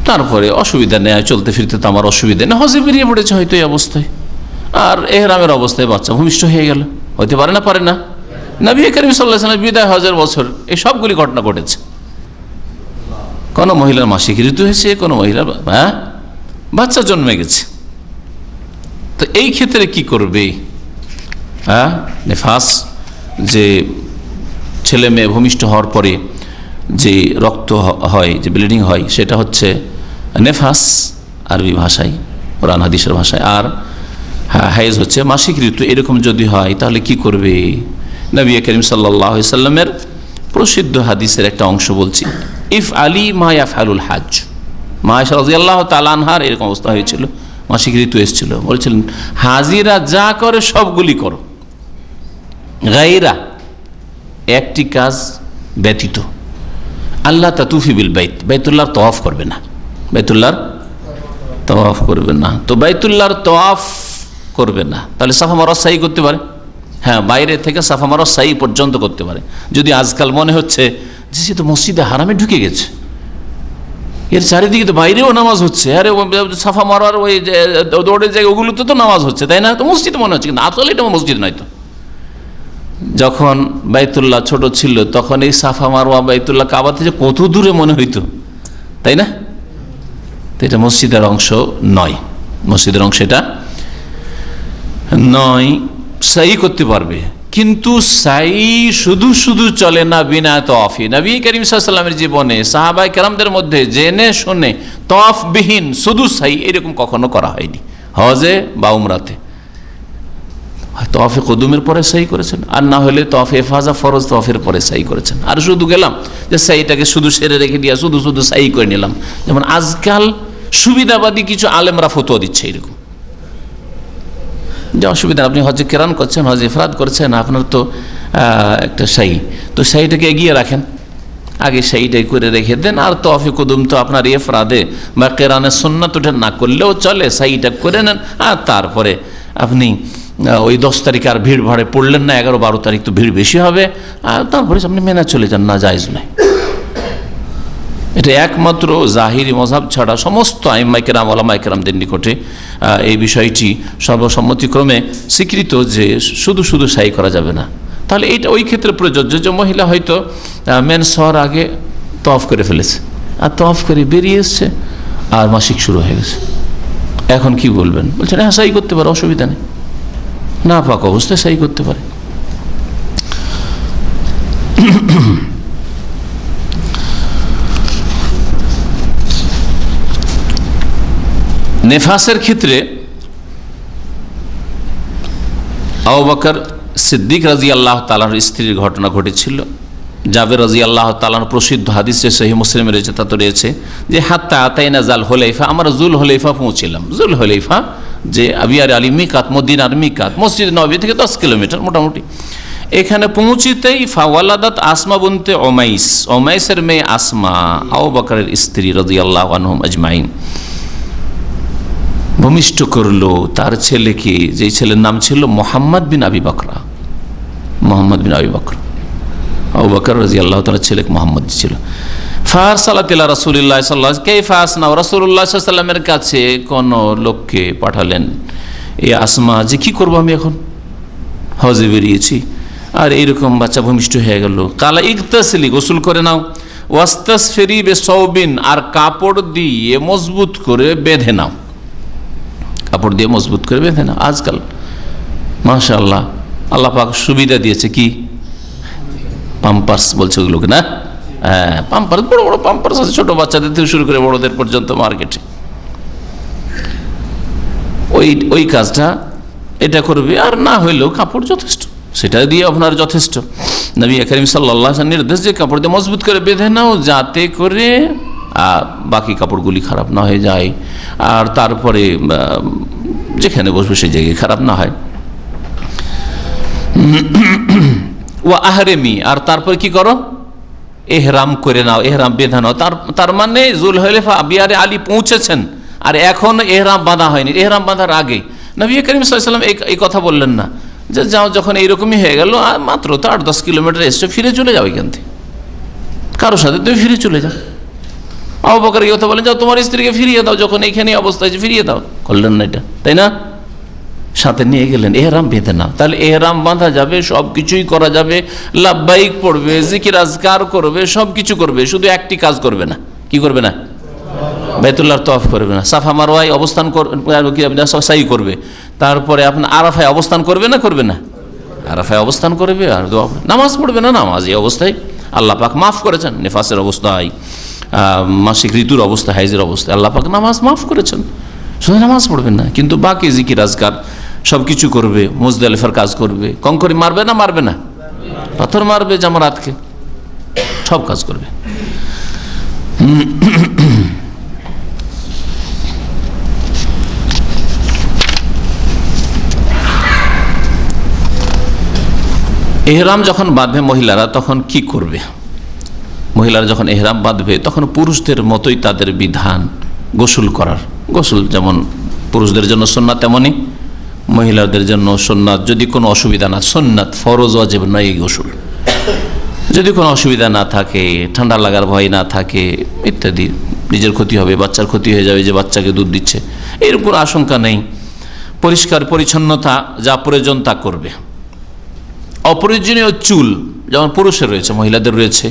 Speaker 3: তারপরে অসুবিধা নেই, চলতে ফিরতে তো আমার অসুবিধা নেই, হজে বেরিয়ে পড়েছে হয়তো এই অবস্থায়, আর এহরামের অবস্থায় বাচ্চা ভূমিষ্ঠ হয়ে গেল, হইতে পারে না? পারে না? নবী করিম সাল্লাল্লাহু আলাইহি ওয়াসাল্লাম বিদায় হজের বছর এই সবগুলি ঘটনা ঘটেছে। কোনো মহিলার মাসিক ঋতু হয়েছে, কোনো মহিলার বাচ্চা জন্মে গেছে। তো এই ক্ষেত্রে কি করবে? নেফাস, যে ছেলে মেয়ে ভূমিষ্ঠ হওয়ার পরে যে রক্ত হয়, যে ব্লিডিং হয়, সেটা হচ্ছে নেফাস আরবি ভাষায়, কোরআন হাদিসের ভাষায়। আর হাইজ হচ্ছে মাসিক ঋতু। এরকম যদি হয় তাহলে কি করবে? নবী করিম সাল্লাল্লাহু আলাইহি সাল্লামের প্রসিদ্ধ হাদিসের একটা অংশ বলছি, ইফ আলী মা ইয়াফআলুল হাজ। মা আয়েশা রাদিয়াল্লাহু তাআলা আনহার এরকম অবস্থা হয়েছিল, মাসিক ঋতু এসেছিল, বলছিলেন হাজিরা যা করে সবগুলি করো, গায়রা, একটি কাজ ব্যতীত, আল্লাহ তাতুফি বিল বাইত, বাইতুল্লাহর তওয়াফ করবে না, বাইতুল্লাহর তওয়াফ করবে না। তো বাইতুল্লাহর তওয়াফ করবে না, তাহলে সাফা মারওয়া সাই করতে পারে, হ্যাঁ, বাইরে থেকে সাফা মারওয়া সাই পর্যন্ত করতে পারে। যদি আজকাল মনে হচ্ছে যে সে তো মসজিদে হারামে ঢুকে গেছে, এর চারিদিকে তো বাইরেও নামাজ হচ্ছে, আরে সাফা মারওয়ার ওই দৌড়ের জায়গা ওগুলোতে তো নামাজ হচ্ছে, তাই না? তো মসজিদ মনে হচ্ছে, কিন্তু আসলে এটা মসজিদ নয়। তো যখন বাইতুল্লাহ ছোট ছিল তখন এই সাফা মারওয়া বাইতুল্লাহ কাবা থেকে কত দূরে মনে হইতো, তাই না? তো এটা মসজিদের অংশ নয়, মসজিদের অংশ এটা নয়। সাই করতে পারবে, কিন্তু সাই শুধু শুধু চলে না বিনা তওয়াফি। নবী করিম সাল্লাল্লাহু আলাইহি ওয়াসাল্লামের জীবনে সাহাবায়ে কেরামদের মধ্যে জেনে শুনে তওয়াফবিহীন শুধু সাই এরকম কখনো করা হয়নি, হজে বা উমরাতে। তওয়াফে কুদুমের পরে সাই করেছেন, আর না হলে তওয়াফে ইফাজা ফরজ তওয়াফের পরে সাই করেছেন। আর শুধু গেলাম যে সাইটাকে শুধু সেরে রেখে দিয়া শুধু শুধু সাই করে নিলাম, যেমন আজকাল সুবিধাবাদী কিছু আলেমরা ফতোয়া দিচ্ছে এরকম, যে অসুবিধা, আপনি হজে কেরান করছেন, হজে ইফরাদ করছেন, আপনার তো একটা সাই, তো সাইটাকে এগিয়ে রাখেন, আগে সাইটাই করে রেখে দেন, আর তওয়াফে কুদুম তো আপনার ইফরাদে বা কেরানের সুন্নাত ওঠে না করলেও চলে, সাইটা করে নেন, আর তারপরে আপনি ওই 10 তারিখ আর ভিড় ভাড়ে পড়লেন না, 11-12 তারিখ তো ভিড় বেশি হবে, আর তারপরে আপনি মেনে চলে যান, না জায়েজ নয়। এটা একমাত্র জাহিরি মযহাব ছাড়া সমস্ত আইম্মায়ে কেরাম, ওলামায়ে কেরামদের নিকটে এই বিষয়টি সর্বসম্মতিক্রমে স্বীকৃত যে শুধু শুধু সাই করা যাবে না। তাহলে এইটা ওই ক্ষেত্রে প্রযোজ্য যে মহিলা হয়তো মেন্স হওয়ার আগে তওয়াফ করে ফেলেছে, আর তওয়াফ করে বেরিয়ে এসছে, আর মাসিক শুরু হয়ে গেছে, এখন কি বলবেন? বলছেন হ্যাঁ সাই করতে পারে, অসুবিধা নেই, না পাক অবস্থায় সাই করতে পারে। নেফাসের ক্ষেত্রে আবু বকর সিদ্দিক রাদিয়াল্লাহু তাআলার স্ত্রীর ঘটনা ঘটেছিল। জাবের রাদিয়াল্লাহু তাআলা প্রসিদ্ধ হাদিসে সহিহ মুসলিমে রয়েছে, তা তো রয়েছে যে হাত্তা আতাইনা জাল হুলাইফা, আমরা জুল হুলাইফা পৌঁছিলাম। জুল হুলাইফা যে আবিয়ার আলী মিকাত, মদিনার মিকাত, মসজিদ নববী থেকে 10 কিলোমিটার মোটামুটি। এখানে পৌঁছিতেই ফাওয়ালাদাত আসমা বিনতে উমাইস, উমাইসের মেয়ে আসমা আবু বকরের স্ত্রী রাদিয়াল্লাহু আনহুম আজমাইন ভূমিষ্ঠ করলো তার ছেলেকে, যেই ছেলের নাম ছিল মুহাম্মদ বিন আবি বকরা। মুহাম্মদ বিন আবি বকর, আবু বকর রাদিয়াল্লাহু তাআলা ছেলে মুহাম্মদ ছিল। ফারসালাত ইলা রাসূলিল্লাহ সাল্লাল্লাহু আলাইহি কাইফা আসনা, রাসূলুল্লাহ সাল্লাল্লাহু আলাইহি ওয়াসাল্লামের কাছে কোন লোককে পাঠালেন, এই আসমা যে কি করব আমি এখন, হজে বেরিয়েছি আর এইরকম বাচ্চা ভূমিষ্ঠ হয়ে গেল। কালা ইগতাসিলি, গোসল করে নাও, ওয়াস্তাসফিরি বিসাউবিন, আর কাপড় দিয়ে মজবুত করে বেঁধে নাও, কাপড় দিয়ে মজবুত করে বেঁধে নাও। আজকাল মাশাআল্লাহ আল্লাহ পাক সুবিধা দিয়েছে, কি পাম্পার্স বলছে ওগুলোকে না, হ্যাঁ পাম্পার্স, বড় বড় পাম্পার্স আছে ছোট বাচ্চাদের থেকে শুরু করে বড়দের পর্যন্ত মার্কেটে। ওই কাজটা এটা করবে, আর না হইলেও কাপড় যথেষ্ট, সেটা দিয়ে আপনার যথেষ্ট। নবী করিম সাল্লাল্লাহু আলাইহি ওয়াসাল্লাম নির্দেশ যে কাপড় দিয়ে মজবুত করে বেঁধে নাও, যাতে করে বাকি কাপড়গুলি খারাপ না হয়ে যায়, আর তারপরে যেখানে বসবে সেই জায়গায় খারাপ না হয়। ওয়া আহরেমি, আর তারপর কি করো, এহরাম করে নাও, এহরাম বেঁধে নাও। তার মানে জুলহুলাইফা আবিয়ারে আলী পৌঁছেছেন আর এখন এহরাম বাঁধা হয়নি, এহরাম বাঁধার আগে নবী করিম সাল্লাল্লাহু আলাইহি ওয়াসাল্লাম এই কথা বললেন না যে যাও, যখন এইরকমই হয়ে গেল, মাত্র তো 8-10 কিলোমিটার এসে ফিরে চলে যাও এখান থেকে, কারোর সাথে তুমি ফিরে চলে যাও। আবু বকর এই কথা বলেন, যাও তোমার স্ত্রীকে ফিরিয়ে দাও, যখন এইখানে অবস্থা আছে ফিরিয়ে দাও, করলেন না এটা, তাই না? সাথে নিয়ে গেলেন, এহরাম বেঁধে নাও। তাহলে এহরাম বাঁধা যাবে, সব কিছুই করা যাবে, লাব্বাইক পড়বে, জিকির আজকার করবে, সব কিছু করবে, শুধু একটি কাজ করবে না। কি করবে না? বাইতুল্লাহর তওয়াফ করবে না, সাফা মারওয়ায় অবস্থান সাই করবে, তারপরে আপনার আরাফায় অবস্থান করবে না, করবে না? আরাফায় অবস্থান করবে, আর নামাজ পড়বে না। নামাজ এই অবস্থায় আল্লাহ পাক মাফ করেছেন, নেফাসের অবস্থায়, মাসিক ঋতুর অবস্থা, হাইজের অবস্থায় আল্লাহ পাক নামাজ মাফ করেছেন, শুধু নামাজ পড়বেন না। কিন্তু বাকি জিকির আজকার সব কিছু করবে, মুজদালিফার কাজ করবে, কঙ্করি মারবে না, মারবে না, পাথর মারবে জামারাতকে, সব কাজ করবে। এহরাম যখন বাঁধবে মহিলারা, তখন কি করবে? মহিলারা যখন এহরাম বাঁধবে তখন পুরুষদের মতোই তাদের বিধান গোসল করার। গোসল যেমন পুরুষদের জন্য সুন্নাত, তেমনই মহিলাদের জন্য সুন্নাত। যদি কোনো অসুবিধা না, সুন্নাত, ফরজ ওয়াজিব নয় এই গোসল। যদি কোনো অসুবিধা না থাকে, ঠান্ডা লাগার ভয় না থাকে ইত্যাদি, নিজের ক্ষতি হবে, বাচ্চার ক্ষতি হয়ে যাবে যে বাচ্চাকে দুধ দিচ্ছে, এরকম কোনো আশঙ্কা নেই, পরিষ্কার পরিচ্ছন্নতা যা প্রয়োজন তা করবে। অপ্রয়োজনীয় চুল যেমন পুরুষের রয়েছে, মহিলাদের রয়েছে,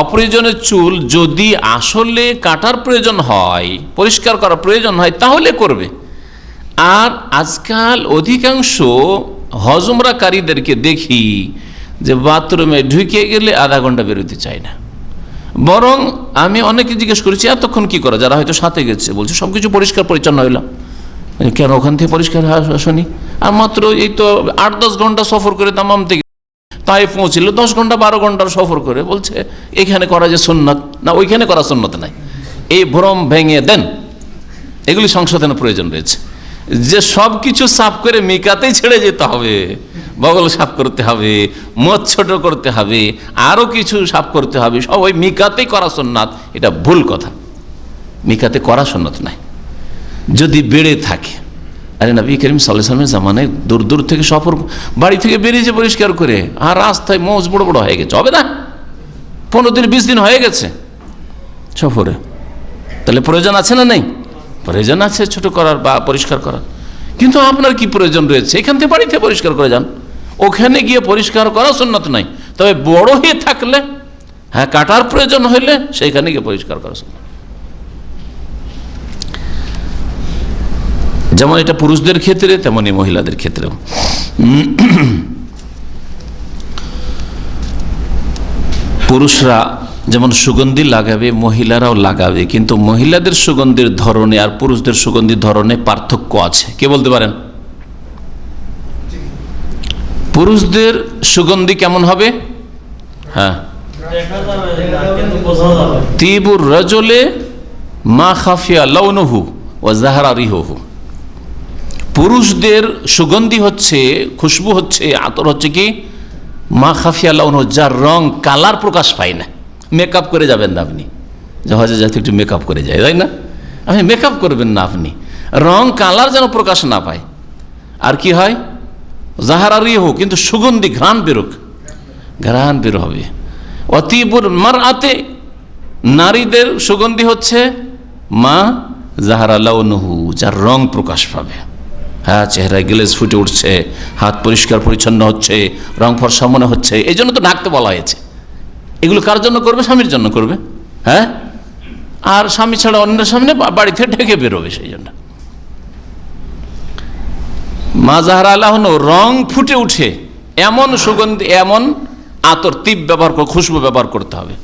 Speaker 3: অপ্রয়োজনীয় চুল যদি আসলে কাটার প্রয়োজন হয়, পরিষ্কার করার প্রয়োজন হয়, তাহলে করবে। আর আজকাল অধিকাংশ হজমরাকারীদেরকে দেখি যে বাথরুমে ঢুকে গেলে আধা ঘন্টা বেরোতে চায় না। বরং আমি অনেকে জিজ্ঞেস করেছি এতক্ষণ কি করা, যারা হয়তো সাথে গেছে, বলছে সব কিছু পরিষ্কার পরিচ্ছন্ন হইলাম। কেন ওখান থেকে পরিষ্কার আসনি? আর মাত্র এই তো 8-10 ঘন্টা সফর করে দামাম থেকে তাই পৌঁছিল, 10 ঘন্টা 12 ঘন্টার সফর করে, বলছে এখানে করা যে সুন্নাত না, ওইখানে করা সুন্নাত নাই। এই ভ্রম ভেঙে দেন, এগুলি সংশোধনের প্রয়োজন রয়েছে। যে সব কিছু সাফ করে মিকাতেই ছেড়ে যেতে হবে, বগল সাফ করতে হবে, মদ ছোট করতে হবে, আরও কিছু সাফ করতে হবে, সব ওই মিকাতেই করা সুন্নাত, এটা ভুল কথা। মিকাতে করা সুন্নাত নাই। যদি বেড়ে থাকে, আরে নবী করিম সাল্লাল্লাহু আলাইহি ওয়াসাল্লামের জামানায় দূর দূর থেকে সফর, বাড়ি থেকে বেরিয়েছে পরিষ্কার করে, আর রাস্তায় মৌজ বড় বড় হয়ে গেছে, হবে না? 15 দিন 20 দিন হয়ে গেছে সফরে, তাহলে প্রয়োজন আছে না? নেই, প্রয়োজন আছে ছোট করার বা পরিষ্কার করার। কিন্তু আপনার কি প্রয়োজন রয়েছে? এখান থেকে বাড়িতে পরিষ্কার করে যান, ওখানে গিয়ে পরিষ্কার করা সুন্নাত নাই। তবে বড় হয়ে থাকলে, হ্যাঁ কাটার প্রয়োজন হইলে সেইখানে গিয়ে পরিষ্কার করা সুন্নাত। যেমন এটা পুরুষদের ক্ষেত্রে, তেমনই মহিলাদের ক্ষেত্রেও। পুরুষরা যেমন সুগন্ধি লাগাবে, মহিলারাও লাগাবে, কিন্তু মহিলাদের সুগন্ধির ধরনে আর পুরুষদের সুগন্ধির ধরনে পার্থক্য আছে। কে বলতে পারেন? পুরুষদের সুগন্ধি কেমন হবে? হ্যাঁ, তিবুর রাজুলে মা খাফিয়া লাউনুহু ওয়া যাহারা রিহুহু, পুরুষদের সুগন্ধি হচ্ছে, খুশবু হচ্ছে, আতর হচ্ছে কি মা খাফিয়া লাউনুহু, যার রং কালার প্রকাশ পায় না। মেকআপ করে যাবেন না আপনি, হজে যাতে একটু মেকআপ করে যায়, তাই না? আপনি মেকআপ করবেন না, আপনি রং কালার যেন প্রকাশ না পায়। আর কি হয়, যাহারা রিহু, কিন্তু সুগন্ধি ঘ্রাণ বেরোক, ঘ্রাণ বের হবে। অতিবুর মারআতে, নারীদের সুগন্ধি হচ্ছে মা যাহারা লাউনুহু, যার রং প্রকাশ পাবে। হ্যাঁ, চেহারায় গ্লেজ ফুটে উঠছে, হাত পরিষ্কার পরিচ্ছন্ন হচ্ছে, রং ফর্সা মনে হচ্ছে, এই জন্য তো ঢাকতে বলা হয়েছে। এগুলো কার জন্য করবে? স্বামীর জন্য করবে। হ্যাঁ, আর স্বামী ছাড়া অন্যের সামনে বাড়িতে ঢেকে বেরোবে, সেই জন্য মা যাহারা লাউনুহু, রং ফুটে উঠে এমন সুগন্ধি, এমন আতর, তিব ব্যবহার করে, খুশবু ব্যবহার করতে হবে।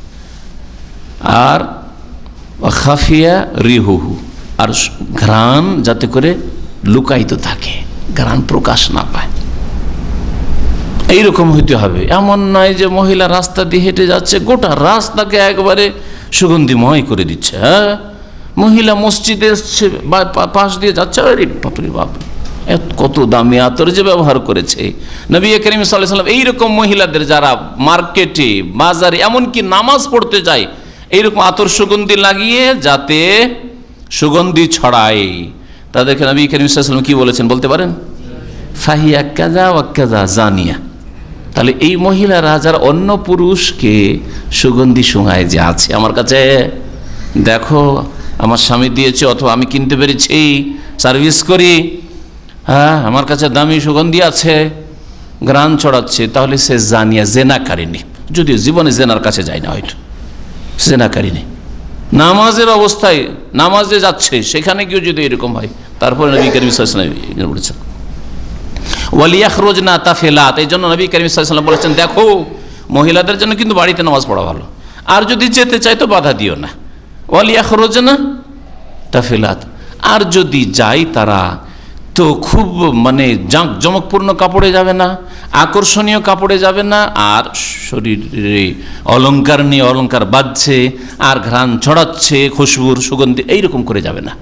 Speaker 3: আর খাফিয়া রিহুহু, আর ঘ্রাণ যাতে করে লুকায়িত থাকে, ঘ্রাণ প্রকাশ না পায়, এইরকম হইতে হবে। এমন নয় যে মহিলা রাস্তা দিয়ে হেঁটে যাচ্ছে, গোটা রাস্তাকে একবারে সুগন্ধিময় করে দিচ্ছে। হ্যাঁ, মহিলা মসজিদে এসছে, পাশ দিয়ে যাচ্ছে, আরে বাপরে বাপ, কত দামি আতর যে ব্যবহার করেছে নবী করিম সাল্লাল্লাহু আলাইহি ওয়াসাল্লাম। এইরকম মহিলাদের যারা মার্কেটে, বাজারে, এমনকি নামাজ পড়তে যায়, এইরকম আতর সুগন্ধি লাগিয়ে যাতে সুগন্ধি ছড়ায়, তাদেরকে নবী করিম সাল্লাল্লাহু আলাইহি ওয়াসাল্লাম কি বলেছেন বলতে পারেন? ফাহিয়া কাযা ওয়া কাযা জানিয়া। তাহলে এই মহিলারা যারা অন্য পুরুষকে সুগন্ধি শোঙায় যে আছে, আমার কাছে দেখো আমার স্বামী দিয়েছে, অথবা আমি কিনতে পেরেছি, সার্ভিস করি, হ্যাঁ আমার কাছে দামি সুগন্ধি আছে, ঘ্রাণ ছড়াচ্ছে, তাহলে সে জানিয়া, জেনাকারিনী, যদিও জীবনে জেনার কাছে যায় না, হয়তো জেনাকারিনী। নামাজের অবস্থায়, নামাজে যাচ্ছে, সেখানে গিয়ে যদি এরকম হয়, তারপরে নবী করিম সাল্লাল্লাহু আলাইহি ওয়াসাল্লাম বলেছেন ওয়ালিয়াখরুজনা তাফিলাত। এই জন্য নবী করিম সাল্লাল্লাহু আলাইহি ওয়াসাল্লাম বলেছেন, দেখো মহিলাদের জন্য কিন্তু বাড়িতে নামাজ পড়া ভালো, আর যদি যেতে চাই তো বাধা দিও না। ওয়ালিয়াখরুজনা তাফিলাত, আর যদি যাই তারা তো খুব মানে জাঁকজমকপূর্ণ কাপড়ে যাবে না, আকর্ষণীয় কাপড়ে যাবে না, আর শরীরে অলংকার নিয়ে, অলংকার বাজছে আর ঘ্রাণ ছড়াচ্ছে, খুশবুর সুগন্ধি, এইরকম করে যাবে না,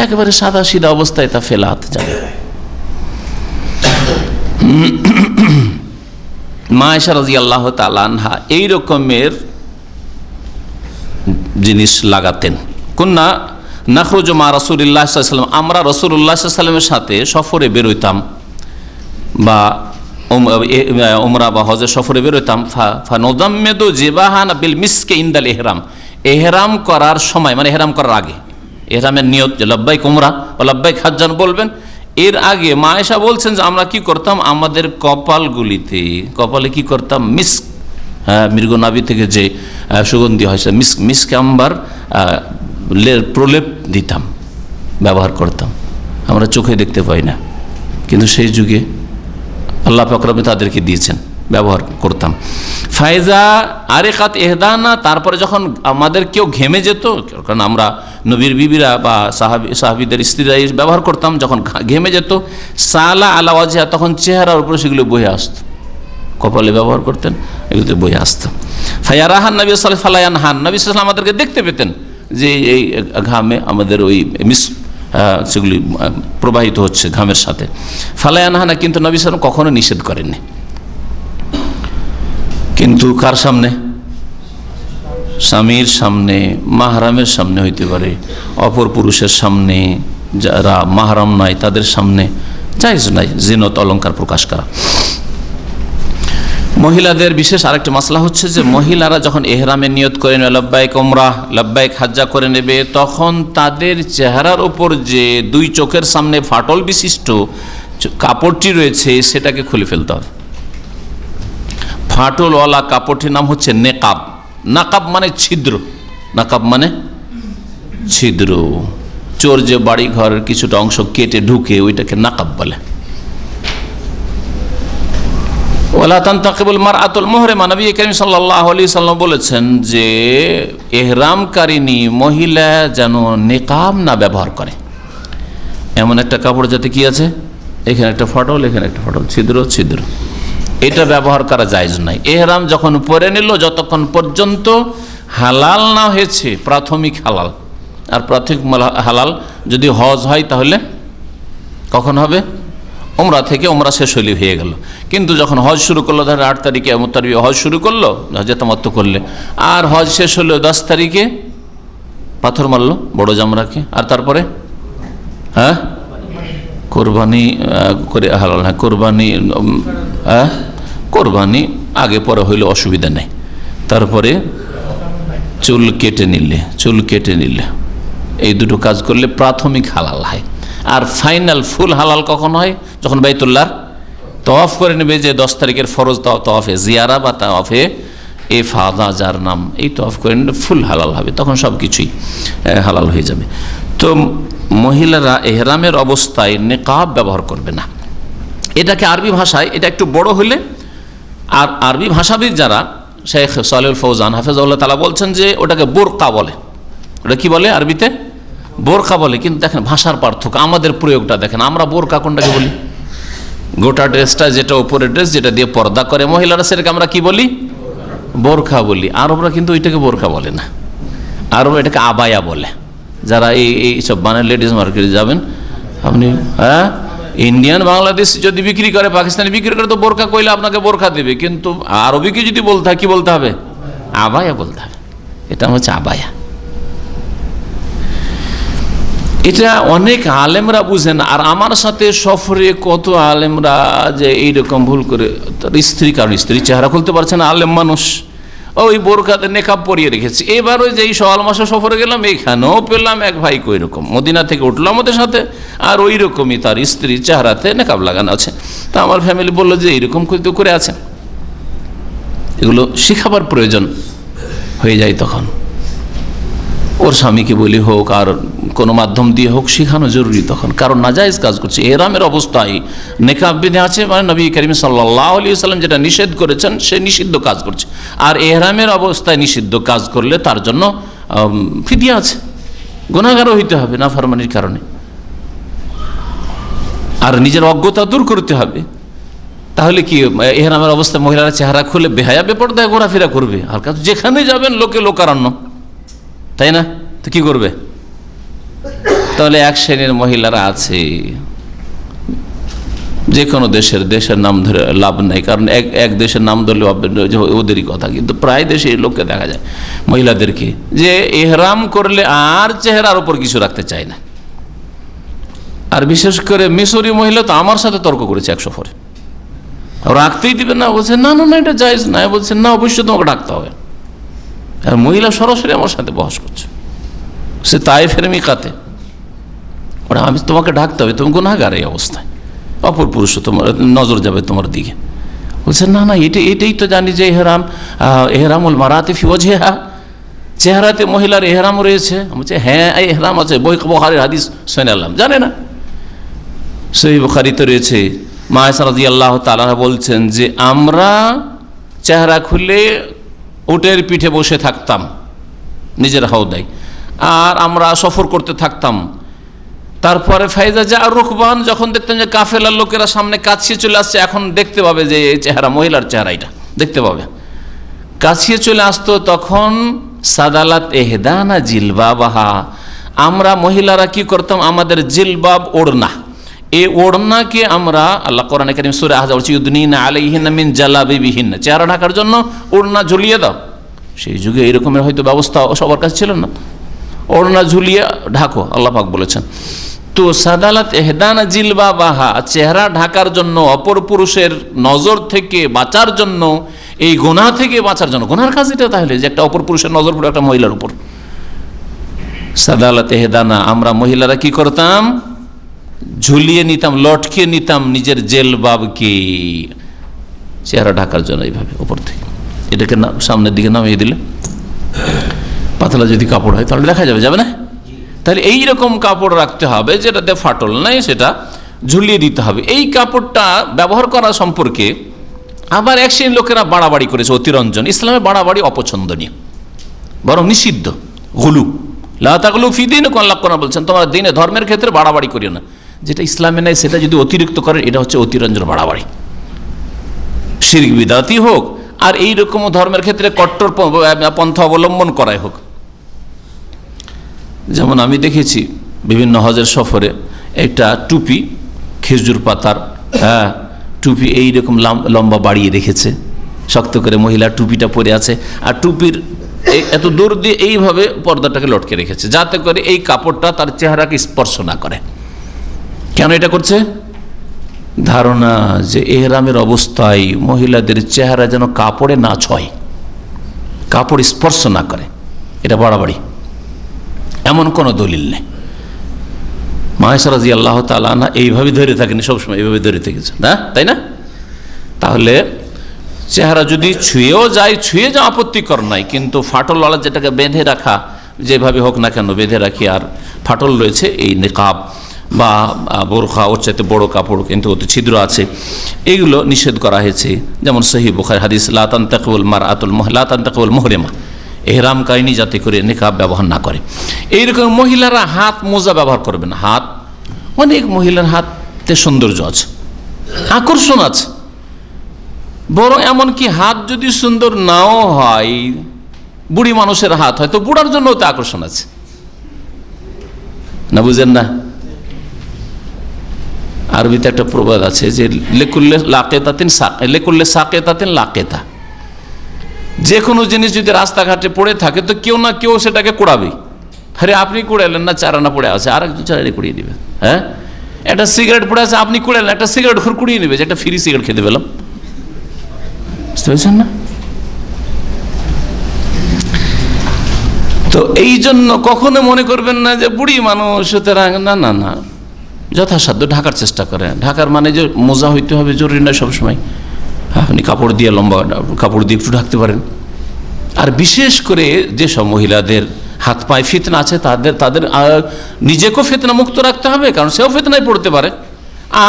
Speaker 3: একেবারে সাদা সিধা অবস্থায় তা ফেলাত যাবে। মা আয়েশা রাদিয়াল্লাহু তাআলা আনহা এই রকমের জিনিস লাগাতেন। কুন্না নাখরুজু মা রাসূলিল্লাহ সাল্লাল্লাহু আলাইহি ওয়াসাল্লাম, আমরা রাসূলুল্লাহ সাল্লাল্লাহু আলাইহি ওয়াসাল্লামের সাথে সফরে বেরোইতাম, বা উমরা বা হজের সফরে বেরোইতাম। ফানুদাম্মিদু জিবাহানা বিল মিসকি ইনদাল ইহরাম, ইহরাম করার সময়, মানে ইহরাম করার আগে, ইহরামের নিয়ত যে লব্বাইক উমরা বা লব্বাইক হাজ্জান বলবেন, এর আগে মা আয়েশা বলছেন যে আমরা কি করতাম, আমাদের কপালগুলিতে, কপালে কি করতাম, মিস্ক, মৃগনাভি থেকে যে সুগন্ধি হয়, মিস্ক আম্বার প্রলেপ দিতাম, ব্যবহার করতাম। আমরা চোখে দেখতে পাই না, কিন্তু সেই যুগে আল্লাহ পাক রব্বুল তাদেরকে দিয়েছেন, ব্যবহার করতাম। ফায়জা আরেকাত এহদানা, তারপরে যখন আমাদের কেউ ঘেমে যেত, কারণ আমরা নবীর বিবিরা বা সাহাবীদের স্ত্রীরা ব্যবহার করতাম, যখন ঘেমে যেত, সালা আলা ওয়াজহা, তখন চেহারার উপরে সেগুলো বয়ে আসতো, কপালে ব্যবহার করতেন, এগুলোতে বয়ে আসতো। ফায়ারাহান নবী সাল্লাল্লাহু আলাইহি ফালায়ানহান, নবী সাল্লাল্লাহু আলাইহি ওয়াসাল্লাম আমাদেরকে দেখতে পেতেন যে এই ঘামে আমাদের ওই সেগুলি প্রবাহিত হচ্ছে ঘামের সাথে। ফালায়ানহানা, কিন্তু নবী সাল্লাল্লাহু আলাইহি ওয়াসাল্লাম কখনো নিষেধ করেননি। কিন্তু কার সামনে? স্বামীর সামনে, মাহরামের সামনে হইতে পারে, অপর পুরুষের সামনে, যারা মাহরাম নাই তাদের সামনে জায়েজ নাই জিনত, অলংকার প্রকাশ করা। মহিলাদের বিশেষ আরেকটা মাসলা হচ্ছে যে মহিলারা যখন এহরামের নিয়ত করে নেবে, লব্বাইক উমরাহ, লব্বাইক হাজ্জা করে নেবে, তখন তাদের চেহারার ওপর যে দুই চোখের সামনে ফাটল বিশিষ্ট কাপড়টি রয়েছে সেটাকে খুলে ফেলতে হবে। ফাটলওয়ালা কাপড়টির নাম হচ্ছে নেকাব। নাকাব মানে ছিদ্র, নাকাব মানে ছিদ্র। চোর যে বাড়ি ঘরের কিছুটা অংশ কেটে ঢুকে, ওইটাকে নাকাব বলে। ওয়ালা তানতাকিবুল মারআতুল মুহরিমা, নবী করিম সাল্লাল্লাহু আলাইহি সাল্লাম বলেছেন যে ইহরামকারিনী মহিলা যেন নিকাব না ব্যবহার করে, এমন একটা কাপড় যাতে কি আছে, এখানে একটা ফাটল, এখানে একটা ফাটল, ছিদ্র ছিদ্র, এটা ব্যবহার করা জায়েজ নাই। এহরাম যখন পরে নিল, যতক্ষণ পর্যন্ত হালাল না হয়েছে, প্রাথমিক হালাল, আর প্রাথমিক হালাল যদি হজ হয় তাহলে কখন হবে? ওমরা থেকে, ওমরা শেষ হইলে হয়ে গেল। কিন্তু যখন হজ শুরু করলো, ধরো 8 তারিখে হজ শুরু করলো হজে তামাত্তু করলে, আর হজ শেষ হলো 10 তারিখে পাথর মারলো বড় জামরাকে, আর তারপরে কোরবানি করে হালাল। হ্যাঁ, কোরবানি আগে পরে হইলে অসুবিধা নেই। তারপরে চুল কেটে নিলে এই দুটো কাজ করলে প্রাথমিক হালাল হয়। আর ফাইনাল ফুল হালাল কখন হয়? যখন বাইতুল্লাহর তওয়াফ করে নেবে, যে 10 তারিখের ফরজ তওয়াফে জিয়ারা বা তওয়াফে ইফাদা যার নাম, এই তওয়াফ করে নিলে ফুল হালাল হবে, তখন সব কিছুই হালাল হয়ে যাবে। তো মহিলারা এহরামের অবস্থায় নিকাব ব্যবহার করবে না। এটাকে আরবি ভাষায়, এটা একটু বড় হলে, আর আরবি ভাষাবিদ যারা, শেখ সালেহুল ফৌজান হাফেজাহুল্লাহ তাআলা বলছেন যে ওটাকে বোরকা বলে। ওটা কি বলে? আরবিতে বোরকা বলে। কিন্তু দেখেন ভাষার পার্থক্য, আমাদের প্রয়োগটা দেখেন। আমরা বোরকা কোনটাকে বলি? গোটা ড্রেসটা, যেটা উপরের ড্রেস, যেটা দিয়ে পর্দা করে মহিলারা, সেটাকে আমরা কি বলি? বোরকা বলি। আরবরা কিন্তু ওইটাকে বোরকা বলে না, আরবরা এটাকে আবায়া বলে। যারা এই সব বানায় লেডিস মার্কেটে যাবেন আপনি, ইন্ডিয়ান বাংলাদেশ যদি বিক্রি করে, পাকিস্তানি বিক্রি করে, তো বোরকা কইলে আপনাকে বোরকা দেবে। কিন্তু আরবিকে যদি বলতে হয়, কি বলতে হবে? আবায়া বলতে হবে। এটা হচ্ছে আবায়া। এটা অনেক আলেমরা বুঝেন। আর আমার সাথে সফরে কত আলেমরা যে এইরকম ভুল করে, তার স্ত্রী, কারণ স্ত্রী চেহারা খুলতে পারছে না, আলেম মানুষ, ওই বোরকাতে নেকাব পরিয়ে রেখেছে। এবার ওই যে এই সওয়াল মাসে সফরে গেলাম, এইখানেও পেলাম এক ভাই কই রকম, মদিনা থেকে উঠলো আমাদের সাথে, আর ওই রকমই তার স্ত্রী চেহারাতে নেকাব লাগানো আছে। তা আমার ফ্যামিলি বললো যে এইরকম করে আছে। এগুলো শিখাবার প্রয়োজন হয়ে যায়। তখন ওর স্বামীকে বলি হোক, আর কোনো মাধ্যম দিয়ে হোক, শেখানো জরুরি তখন, কারণ নাজায়েজ কাজ করছে। এহরামের অবস্থায় নেকাব বিধি আছে, মানে নবী করিম সাল্লাল্লাহু আলাইহি ওয়াসাল্লাম যেটা নিষেধ করেছেন, সে নিষিদ্ধ কাজ করছে। আর এহরামের অবস্থায় নিষিদ্ধ কাজ করলে তার জন্য ফিদিয়া আছে, গুনাহগারও হইতে হবে নাফরমানির কারণে। আর নিজের অজ্ঞতা দূর করতে হবে। তাহলে কি এহরামের অবস্থায় মহিলারা চেহারা খুলে বেহায়া বেপরদায় ঘোরাফেরা করবে? আর যেখানে যাবেন লোকে লোকারণ্য, তাই না? তো কি করবে? তাহলে এক শ্রেণীর মহিলারা আছে, যে কোনো দেশের নাম ধরে লাভ নাই, কারণ এক দেশের নাম ধরলে ওদেরই কথা। কিন্তু প্রায় দেশে এই লোককে দেখা যায়, মহিলাদেরকে, যে এহরাম করলে আর চেহারার উপর কিছু রাখতে চায় না। আর বিশেষ করে মিশরি মহিলা তো আমার সাথে তর্ক করেছে এক সফরে, রাখতেই দিবে না, বলছে না না না এটা জায়েজ না, বলছে না অবশ্যই তোমাকে ডাকতে হবে। আর মহিলা সরাসরি আমার সাথে বহস করছে, সে তায়েফের মিকাতে, ওরা আমি তোমাকে ডাকতে হবে, তুমি গুনাহগার এই অবস্থায়, অপর পুরুষ তোমার নজর যাবে তোমার দিকে। বলছে না না এটাই তো জানি যে এহরামুল মারাতি ফি ওয়াজহিহা, চেহারাতে মহিলার এহরাম রয়েছে। বলছে হ্যাঁ এহরাম আছে, বুখারীর হাদিস শুনালাম, জানে না? সহিহ বুখারীতে রয়েছে, মা আয়েশা রাদিয়াল্লাহু তাআলা বলছেন যে আমরা চেহারা খুলে উটের পিঠে বসে থাকতাম নিজের হাওদায়, আর আমরা সফর করতে থাকতাম। তারপরে ফাইজা যা রুকবান, যখন দেখতাম যে কাফেলার লোকেরা সামনে কাছিয়ে চলে আসছে, এখন দেখতে পাবে যে এই চেহারা, মহিলার চেহারা এটা দেখতে পাবে, কাছিয়ে চলে আসতো, তখন সাদালাত এহদানা জিলবাবাহা, আমরা মহিলারা কি করতাম, আমাদের জিলবাব ওড়না, এই ওড়নাকে আমরা, আল্লাহ কোরআনে কারীম সূরা আহজাব বলছে ইউদনিনা আলাইহিন্না মিন জালাবিবিহিন্না, চেহারা ঢাকার জন্য ওড়না ঝুলিয়ে দাও। সেই যুগে এরকমের হয়তো ব্যবস্থা সবার কাছে ছিল না, ওড়না ঝুলিয়ে ঢাকো, আল্লাহ পাক বলেছেন। তো সাদালাত এহদানা জিলবাবাহা, চেহারা ঢাকার জন্য, অপর পুরুষের নজর থেকে বাঁচার জন্য, এই গুনাহ থেকে বাঁচার জন্য। গুনাহর কাজ এটা তাহলে, যে একটা অপর পুরুষের নজর পড়ে একটা মহিলার উপর। সাদালাত এহদানা, আমরা মহিলারা কি করতাম, ঝুলিয়ে নিতাম, লটকে নিতাম নিজের জেলবাবকে, চেহারা ঢাকার জন্য এইভাবে উপর থেকে। এটাকে সামনের দিকে নামিয়ে দিলে, পাতলা যদি কাপড় হয় তাহলে দেখা যাবে না? তাহলে এইরকম কাপড় রাখতে হবে যেটাতে ফাটল নাই, সেটা ঝুলিয়ে দিতে হবে। এই কাপড়টা ব্যবহার করা সম্পর্কে আবার এক শ্রেণীর লোকেরা বাড়াবাড়ি করেছে, অতিরঞ্জন। ইসলামে বাড়াবাড়ি অপছন্দনীয়, বরং নিষিদ্ধ। গুলু লা তাগলু ফি দীনিকুম, আল্লাহ কোরআনে বলছেন তোমরা দ্বীনে ধর্মের ক্ষেত্রে বাড়াবাড়ি করিও না। যেটা ইসলামে নাই সেটা যদি অতিরিক্ত করে, এটা হচ্ছে অতিরঞ্জন, বাড়াবাড়ি, শিরক বিদাতই হোক আর এইরকম ধর্মের ক্ষেত্রে কট্টর পন্থা অবলম্বন করাই হোক। যেমন আমি দেখেছি বিভিন্ন হজের সফরে একটা টুপি, খেজুর পাতার টুপি এইরকম লম্বা বাড়িয়ে রেখেছে, শক্ত করে মহিলা টুপিটা পরে আছে, আর টুপির এত দূর দিয়ে এইভাবে পর্দাটাকে লটকে রেখেছে যাতে করে এই কাপড়টা তার চেহারাকে স্পর্শ না করে। কেন এটা করছে? ধারণা যে এহরামের অবস্থায় মহিলাদের চেহারা যেন কাপড়ে না ছয়, কাপড় স্পর্শ না করে। এটা বাড়াবাড়ি, এমন কোনো দলিল নেই। মায়েশা রাদিয়াল্লাহু তাআলা আনহা এইভাবে ধরে থাকেনি, সবসময় এইভাবে ধরে থেকেছে না, তাই না? তাহলে চেহারা যদি ছুঁয়েও যায়, ছুঁয়ে যাওয়া আপত্তিকর নাই, কিন্তু ফাটলওয়ালা যেটাকে বেঁধে রাখা, যেভাবে হোক না কেন বেঁধে রাখি, আর ফাটল রয়েছে এই নিকাব বা বোরখা, ওর চাইতে বড় কাপড় কিন্তু ওতে ছিদ্র আছে, এগুলো নিষেধ করা হয়েছে। যেমন সহিহ বুখারী হাদিস, লা তানতাকিবুল মারআতুল লা তানতাকিবুল মুহরিমা, এহরামকারিনী যাতে করে নিকাব ব্যবহার না করে। এইরকম মহিলারা হাত মোজা ব্যবহার করবে না। হাত, অনেক মহিলার হাতে সৌন্দর্য আছে, আকর্ষণ আছে, বরং এমনকি হাত যদি সুন্দর নাও হয়, বুড়ি মানুষের হাত হয়, তো বুড়ার জন্য তো আকর্ষণ আছে না, বুঝেন না? আরবিতে একটা প্রবাদ আছে যে লেকুল্লে লাকেতাতিন লেকুল্লে সাকেতাতিন লাকেতা, যে কোনো জিনিস যদি রাস্তাঘাটে পড়ে থাকে তো কেউ না কেউ সেটাকে কুড়াবে। আরে আপনি কুড়ালেন না, চারানা পড়ে আছে, আর একজন চারানি কুড়িয়ে দিবে। হ্যাঁ, একটা সিগারেট পড়ে আছে, আপনি কুড়ালেন, একটা সিগারেট ঘর কুড়িয়ে নেবে, যে একটা ফ্রি সিগারেট খেতে পেলাম। বুঝতে পেরেছেন না? তো এই জন্য কখনো মনে করবেন না যে বুড়ি মানুষ সুতরাং, না না না, যথাসাধ্য ঢাকার চেষ্টা করে। ঢাকার মানে যে মোজা হইতে হবে জরুরি নয় সবসময়, আপনি কাপড় দিয়ে, লম্বা কাপড় দিয়ে একটু ঢাকতে পারেন। আর বিশেষ করে যেসব মহিলাদের হাত পায়ে ফিতনা আছে, তাদের নিজেকেও ফিতনা মুক্ত রাখতে হবে, কারণ সেও ফিতনায় পড়তে পারে,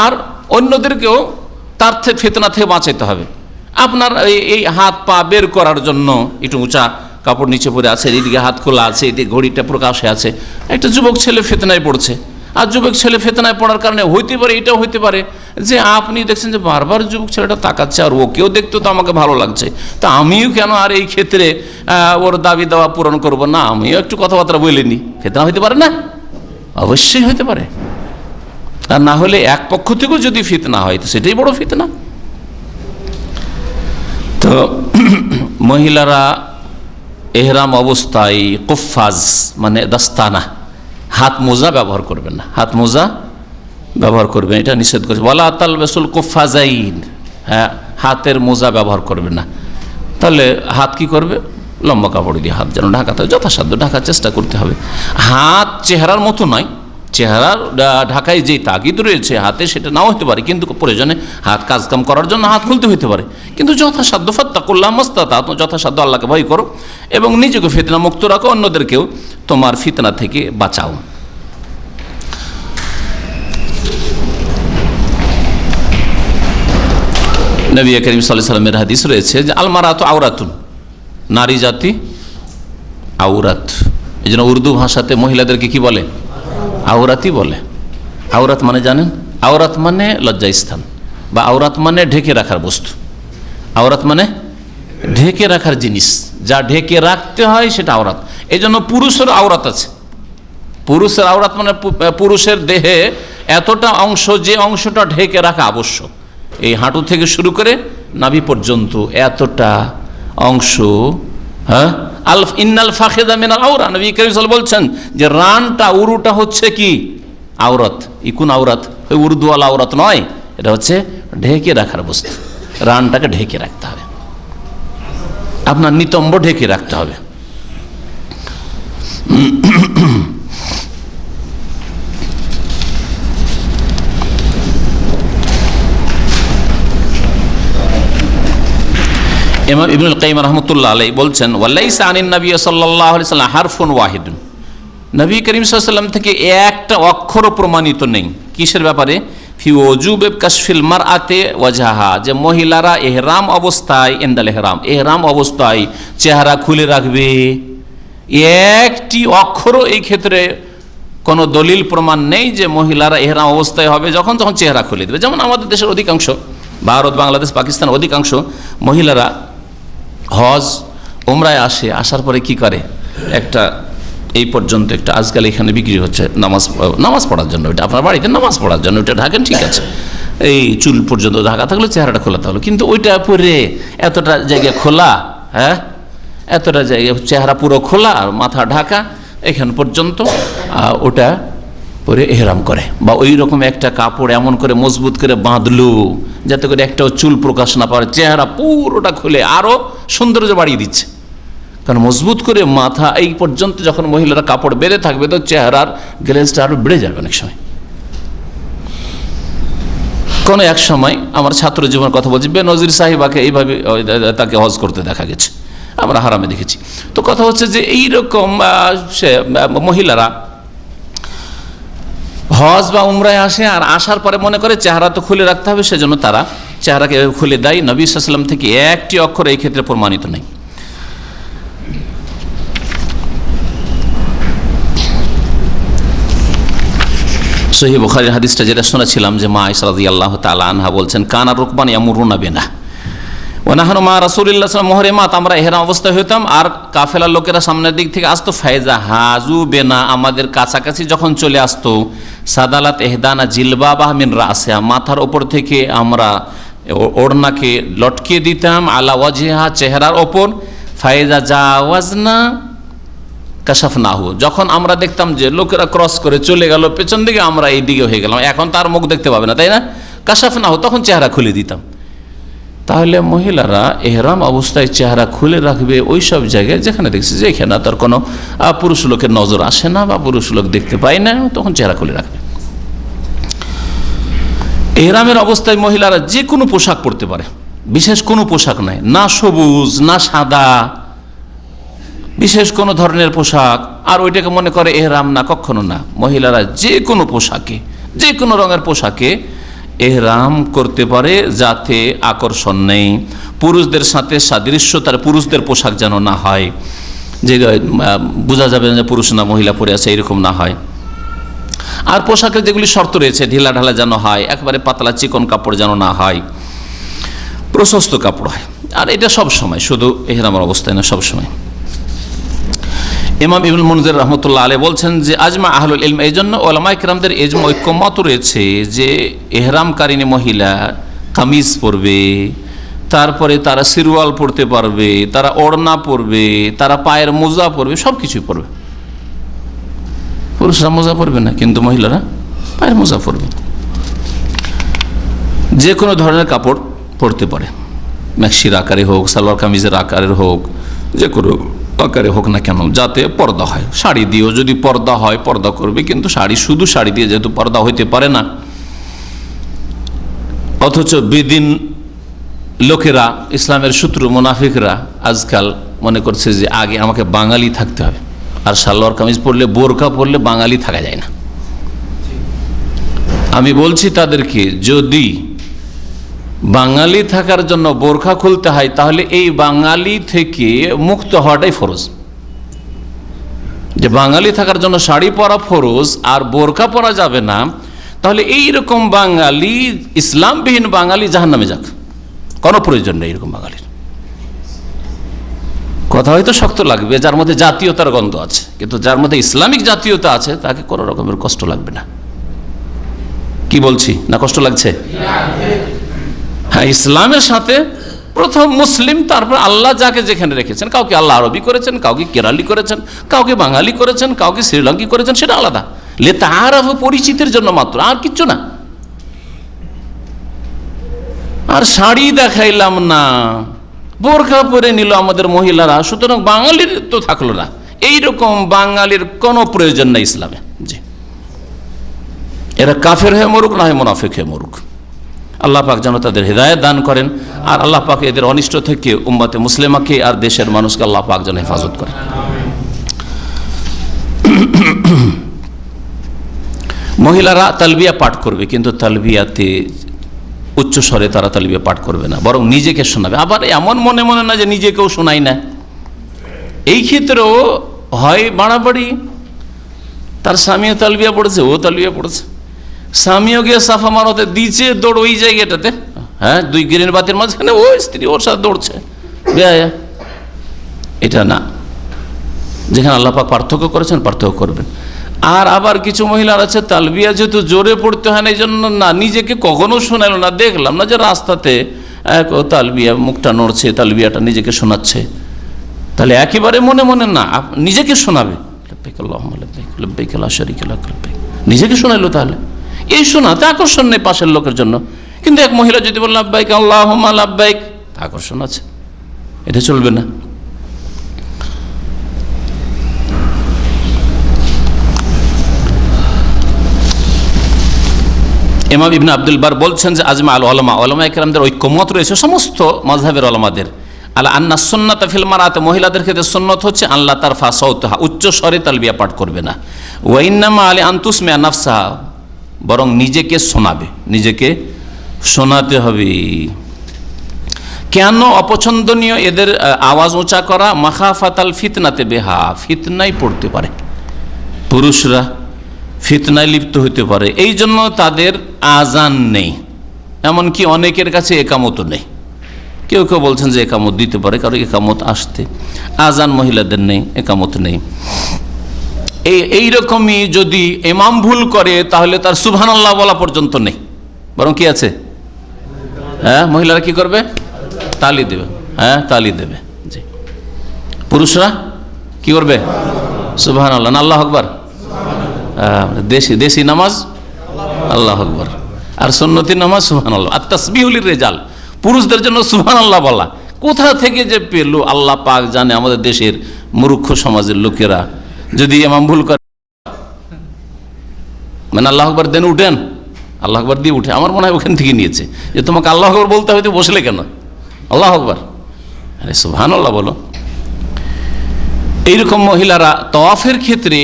Speaker 3: আর অন্যদেরকেও তার ফিতনা থেকে বাঁচাতে হবে। আপনার এই হাত পা বের করার জন্য একটু উঁচা কাপড় নিচে পরে আছে, এদিকে হাত খোলা আছে, এদিকে ঘড়িটা প্রকাশে আছে, একটা যুবক ছেলে ফিতনায় পড়ছে। আর যুবক ছেলে ফিতনায় পড়ার কারণে হইতে পারে, এটাও হইতে পারে যে আপনি দেখছেন যে বারবার যুবক ছেলেটা তাকাচ্ছে, আর ওকেও দেখতে তো আমাকে ভালো লাগছে, তা আমিও কেন আর এই ক্ষেত্রে ওর দাবি দাওয়া পূরণ করব না, আমিও একটু কথাবার্তা বলিনি। ফিতনা হইতে পারে না? অবশ্যই হইতে পারে। আর না হলে এক পক্ষ থেকেও যদি ফিতনা হয় তো সেটাই বড় ফিতনা। তো মহিলারা এহরাম অবস্থায় কুফাজ মানে দাস্তানা, হাত মোজা ব্যবহার করবেন না, হাত মোজা ব্যবহার করবেন, এটা নিষেধ করেছে। ওয়ালা তালবাসুল কুফাজাইন, হ্যাঁ, হাতের মোজা ব্যবহার করবে না। তাহলে হাত কি করবে? লম্বা কাপড় দিয়ে হাত যেন ঢাকাতে হয়, যথাসাধ্য ঢাকার চেষ্টা করতে হবে। হাত চেহারার মতো নয়, চেহারার ঢাকায় যে তাগিদ রয়েছে হাতে সেটা নাও হতে পারে, কিন্তু প্রয়োজনে হাত কাজকাম করার জন্য হাত খুলতে হতে পারে, কিন্তু যথাসাধ্য ফাত্তাকুল্লাহ মাস্তাতা'তুম, যথাসাধ্য আল্লাহকে ভয় করো এবং নিজেকে ফিতনা মুক্ত রাখো, অন্যদেরকেও তোমার ফিতনা থেকে বাঁচাও। নবী করিম সাল্লাল্লাহু আলাইহি ওয়াসাল্লামের হাদিস রয়েছে যে আল মারাতু আওরাতুন, নারী জাতি আওরাত। এই জন্য উর্দু ভাষাতে মহিলাদেরকে কি বলে? আওরাতই বলে। আওরাত মানে জানেন? আওরাত মানে লজ্জাস্থান, বা আওরাত মানে ঢেকে রাখার বস্তু। আওরাত মানে ঢেকে রাখার জিনিস, যা ঢেকে রাখতে হয় সেটা আওরাত। এই জন্য পুরুষের আওরাত আছে। পুরুষের আওরাত মানে পুরুষের দেহে এতটা অংশ, যে অংশটা ঢেকে রাখা আবশ্যক, এই হাঁটু থেকে শুরু করে নাভি পর্যন্ত এতটা অংশ। হ্যাঁ, ইন্নাল ফাখিদা মিনাল আওরা, নবী করিম সাল্লাল্লাহু আলাইহি ওয়াসাল্লাম বলছেন যে রানটা, উরুটা হচ্ছে কি? আওরাত। ইকুন আওরাত, ওই উর্দুওয়ালা আওরাত নয়, এটা হচ্ছে ঢেকে রাখার বস্তু। রানটাকে ঢেকে রাখতে হবে, আপনার নিতম্ব ঢেকে রাখতে হবে। ইমাম ইবনুল কাইয়িম রাহমাতুল্লাহ আলাইহি বলছেন, ওয়ালাইসা আনিন নবী সাল্লাল্লাহু আলাইহি ওয়াসাল্লাম হারফুন ওয়াহিদুন, নবী করিম সাল্লাল্লাহু আলাইহি ওয়াসাল্লাম থেকে একটা অক্ষরও প্রমাণিত নেই। কিসের ব্যাপারে? ফি ওয়াজুবে কাশফিল মারআতি ওয়াজহাহা, যে মহিলারা ইহরাম অবস্থায়, ইনদাল ইহরাম, ইহরাম অবস্থায় চেহারা খুলে রাখবে। একটি অক্ষরও এই ক্ষেত্রে কোনো দলিল প্রমাণ নেই যে মহিলারা ইহরাম অবস্থায় হবে যখন চেহারা খুলে দেবে। যেমন আমাদের দেশের অধিকাংশ ভারত, বাংলাদেশ, পাকিস্তান অধিকাংশ মহিলারা হজ ওমরায় আসার পরে কি করে, একটা এই পর্যন্ত একটা আজকাল এখানে বিক্রি হচ্ছে নামাজ পড়ার জন্য, ওইটা আপনার বাড়িতে নামাজ পড়ার জন্য ওইটা ঢাকেন, ঠিক আছে, এই চুল পর্যন্ত ঢাকা থাকলে চেহারাটা খোলা থাকলো, কিন্তু ওইটা পরে এতটা জায়গা খোলা, হ্যাঁ এতটা জায়গা চেহারা পুরো খোলা আর মাথা ঢাকা এখান পর্যন্ত, ওটা পরে এহরাম করে, বা ওই রকম একটা কাপড় এমন করে মজবুত করে বাঁধলো যাতে করে একটাও চুল প্রকাশ না পারে, চেহারা পুরোটা খুলে আরো সৌন্দর্য বাড়িয়ে দিচ্ছে। কারণ মজবুত করে মাথা এই পর্যন্ত যখন মহিলারা কাপড় বেঁধে থাকবে তো চেহারার গ্লেজটা আরো বেড়ে যাবে অনেক সময়। কোনো এক সময় আমার ছাত্র জীবনের কথা বলছি, বেনজির সাহিবাকে এইভাবে তাকে হজ করতে দেখা গেছে, আমরা হারামে দেখেছি। তো কথা হচ্ছে যে এইরকম মহিলারা হজ বা উমরায় আসে, আর আসার পরে মনে করে চেহারা তো খুলে রাখতে হবে, সেজন্য তারা চেহারাকে খুলে দেয়। নবী সাল্লাল্লাহু আলাইহি ওয়াসাল্লাম থেকে একটি অক্ষর এই ক্ষেত্রে প্রমাণিত নেই। সহিহ বুখারীর হাদিসটা যেটা শুনেছিলাম যে মা আয়েশা রাদিয়াল্লাহু তাআলা আনহা বলছেন, কানা রুকবান ইয়ামুরুনা বিনা ওয়া নাহনু মা রাসূলিল্লাহ সাল্লাল্লাহু আলাইহি ওয়াসাল্লাম মুহরিমাত, আমরা ইহরাম অবস্থায় হইতাম আর কাফেলার লোকেরা সামনের দিক থেকে আসতো, ফায়জা হাজু বেনা, আমাদের কাছাকাছি যখন চলে আসতো, সাদালাত ইহদানা জিলবাবাহ মিন রাসিহা, মাথার ওপর থেকে আমরা ওড়নাকে লটকিয়ে দিতাম, আলা ওয়াজহিহা, চেহারার ওপর, ফায়জা জাওয়াজনা কাশাফনাহু, যখন আমরা দেখতাম যে লোকেরা ক্রস করে চলে গেল পেছন দিকে, আমরা এই দিকে হয়ে গেলাম, এখন তার মুখ দেখতে পাবে না, তাই না, কাশাফনাহু, তখন চেহারা খুলে দিতাম। তাহলে মহিলারা এহরাম অবস্থায় চেহারা খুলে রাখবে ওই সব জায়গায় যেখানে দেখছি যে এখানে তার কোনো পুরুষ লোকের নজর আসে না বা পুরুষ লোক দেখতে পায় না, তখন চেহারা খুলে রাখবে। এহরামের অবস্থায় মহিলারা যে কোনো পোশাক পরতে পারে, বিশেষ কোনো পোশাক নাই, না সবুজ না সাদা, বিশেষ কোনো ধরনের পোশাক, আর ওইটাকে মনে করে এহরাম না, কখনো না। মহিলারা যে কোনো পোশাকে, যে কোনো রঙের পোশাকে এহরাম করতে পারে, যাতে আকর্ষণ নেই, পুরুষদের সাথে সাদৃশ্যতার, পুরুষদের পোশাক যেন না হয়, যে বোঝা যাবে না যে পুরুষ না মহিলা পরে আছে, এরকম না হয়। আর পোশাকের যেগুলি শর্ত রয়েছে, ঢিলা ঢালা যেন হয়, একবারে পাতলা চিকন কাপড় যেন না হয়, প্রশস্ত কাপড় হয়। আর এটা সব সময়, শুধু এহরামের অবস্থায় না, সব সময়। ইমাম ইবনুল মুনজির রাহমাতুল্লাহ আলাইহি বলছেন যে আজমা আহলুল ইলম, এই জন্য ওলামায়ে কেরামদের ইজমা ঐক্যমত রয়েছে যে এহরামকারিনী মহিলা কামিজ পরবে, তারপরে তারা সিরওয়াল পরতে পারবে, তারা ওড়না পরবে, তারা পায়ের মোজা পরবে, সব কিছুই পরবে। পুরুষরা মোজা পরবে না, কিন্তু মহিলারা পায়ের মোজা পরবে। যে কোনো ধরনের কাপড় পরতে পারে, ম্যাক্সির আকারে হোক, সালোয়ার কামিজের আকারের হোক, যে কোনো আকারে হোক না কেন, যাতে পর্দা হয়। শাড়ি দিয়েও যদি পর্দা হয় পর্দা করবে, কিন্তু শুধু শাড়ি দিয়ে যেহেতু পর্দা হইতে পারে না, অথচ বেদিন লোকেরা, ইসলামের শত্রু মুনাফিকরা আজকাল মনে করছে যে আগে আমাকে বাঙালি থাকতে হবে, আর সালোয়ার কামিজ পরলে, বোরকা পরলে বাঙালি থাকা যায় না। আমি বলছি তাদেরকে, যদি বাঙালি থাকার জন্য বোরখা খুলতে হয়, তাহলে এই বাঙালি থেকে মুক্ত হওয়াটাই ফরজ। যে বাঙালি থাকার জন্য শাড়ি পরা ফরজ আর বোরখা পরা যাবে না, তাহলে এইরকম বাঙালি, ইসলামবিহীন বাঙালি জাহান্নামে যাক, কোনো প্রয়োজন নেই এরকম বাঙালির। কথা হয়তো শক্ত লাগবে, যার মধ্যে জাতীয়তার গন্ধ আছে, কিন্তু যার মধ্যে ইসলামিক জাতীয়তা আছে তাকে কোনো রকমের কষ্ট লাগবে না। কি বলছি না, কষ্ট লাগছে? হ্যাঁ, ইসলামের সাথে প্রথম মুসলিম, তারপর আল্লাহ যাকে যেখানে রেখেছেন, কাউকে আল্লাহ আরবি করেছেন, কাউকে কেরালি করেছেন, কাউকে বাঙালি করেছেন, কাউকে শ্রীলঙ্কি করেছেন, সেটা আলাদা, লিতাআরাফু, পরিচিতির জন্য মাত্র, আর কিচ্ছু না। আর শাড়ি দেখাইলাম না, বোরখা পরে নিল আমাদের মহিলারা, সুতরাং বাঙালির তো থাকলো না। এইরকম বাঙালির কোনো প্রয়োজন নেই ইসলামে। জি, এরা কাফের হয়ে মরুক, না হয় মুনাফিক হয়ে মরুক। আল্লাহ পাক যেন তাদের হেদায়েত দান করেন, আর আল্লাহ পাক এদের অনিষ্ট থেকে উম্মতে মুসলিমাকে আর দেশের মানুষকে আল্লাহ পাক যেন হেফাজত করেন। মহিলারা তালবিয়া পাঠ করবে, কিন্তু তালবিয়াতে উচ্চ স্বরে তারা তালবিয়া পাঠ করবে না, বরং নিজেকে শোনাবে। আবার এমন মনে মনে না যে নিজেকেও শোনাই না, এই ক্ষেত্রেও হয় বাড়াবাড়ি, তার স্বামীও তালবিয়া পড়েছে, ও তালবিয়া পড়েছে, স্বামীও গিয়ে সাফা মারতে দিচ্ছে দৌড় ওই জায়গাটাতে, হ্যাঁ, দুই গ্রিন বাতির মাঝখানে ওই স্ত্রী ওর সাথে দৌড়ছে, বেহায়া। এটা না, যেখানে আল্লাহ পাক পার্থক্য করেছেন পার্থক্য করবেন। আর আবার কিছু মহিলার আছে তালবিয়া যেহেতু জোরে পড়তে হয় না, এই জন্য না, নিজেকে কখনো শোনালো না, দেখলাম না যে রাস্তাতে তালবিয়া মুখটা নড়ছে, তালবিয়াটা নিজেকে শোনাচ্ছে, তাহলে একেবারে মনে মনে না, নিজেকে শোনাবে, নিজেকে শোনাইলো। তাহলে এই শোনাতে আকর্ষণ নেই পাশের লোকের জন্য। কিন্তু এক মহিলা যদি বল লাব্বাইক আল্লাহুম্মা লাব্বাইক, আকর্ষণ আছে, এটা চলবে না। ইমাম ইবনে আব্দুল বার বলছেন যে আজমা আল উলামা, উলামা ইকরামদের ঐক্যমত রয়েছে সমস্ত মাযহাবের উলামাদের, আলা আন্না সুন্নাতা ফিল মারাত, মহিলাদের ক্ষেত্রে সুন্নত হচ্ছে আল্লাহ তারফা সাউতাহা, উচ্চ স্বরে তালবিয়া পাঠ করবে না, ওয়া ইন্নামা আলি আনতুসমিয়া নাফসাহা, বরং নিজেকে শোনাবে, নিজেকে শোনাতে হবে। কেন অপছন্দনীয় এদের আওয়াজ উঁচা করা? মাখাফাতাল ফিতনাতে বেহা, ফিতনায় পড়তে পারে, পুরুষরা ফিতনায় লিপ্ত হতে পারে, এই জন্য তাদের আজান নেই, এমনকি অনেকের কাছে একামত নেই। কেউ কেউ বলছেন যে একামত দিতে পারে, কারণ একামত আসতে, আজান মহিলাদের নেই, একামত নেই। এইরকমই যদি ইমাম ভুল করে তাহলে তার সুবহানাল্লাহ বলা পর্যন্ত নেই, বরং কি আছে, হ্যাঁ, মহিলারা কি করবে? তালি দেবে, হ্যাঁ, তালি দেবে। জি, পুরুষরা কি করবে? সুবহানাল্লাহ না আল্লাহু আকবার। দেশি নামাজ আল্লাহু আকবার, আর সুন্নতি নামাজ সুবহানাল্লাহ। আর তাসবিহুল রিজাল, পুরুষদের জন্য সুবহানাল্লাহ বলা কোথা থেকে যে পেল আল্লাহ পাক জানে। আমাদের দেশের মূর্খ সমাজের লোকেরা যদি ইমাম ভুল করে, মানে আল্লাহু আকবার দেন উঠেন, আল্লাহু আকবার দিয়ে উঠে, আমার মনে হয় ওখান থেকে নিয়েছে যে তোমাকে আল্লাহু আকবার বলতে হয়তো বসলে কেন, আল্লাহু আকবার, আরে সুবহানাল্লাহ বলো। এইরকম মহিলারা তওয়াফের ক্ষেত্রে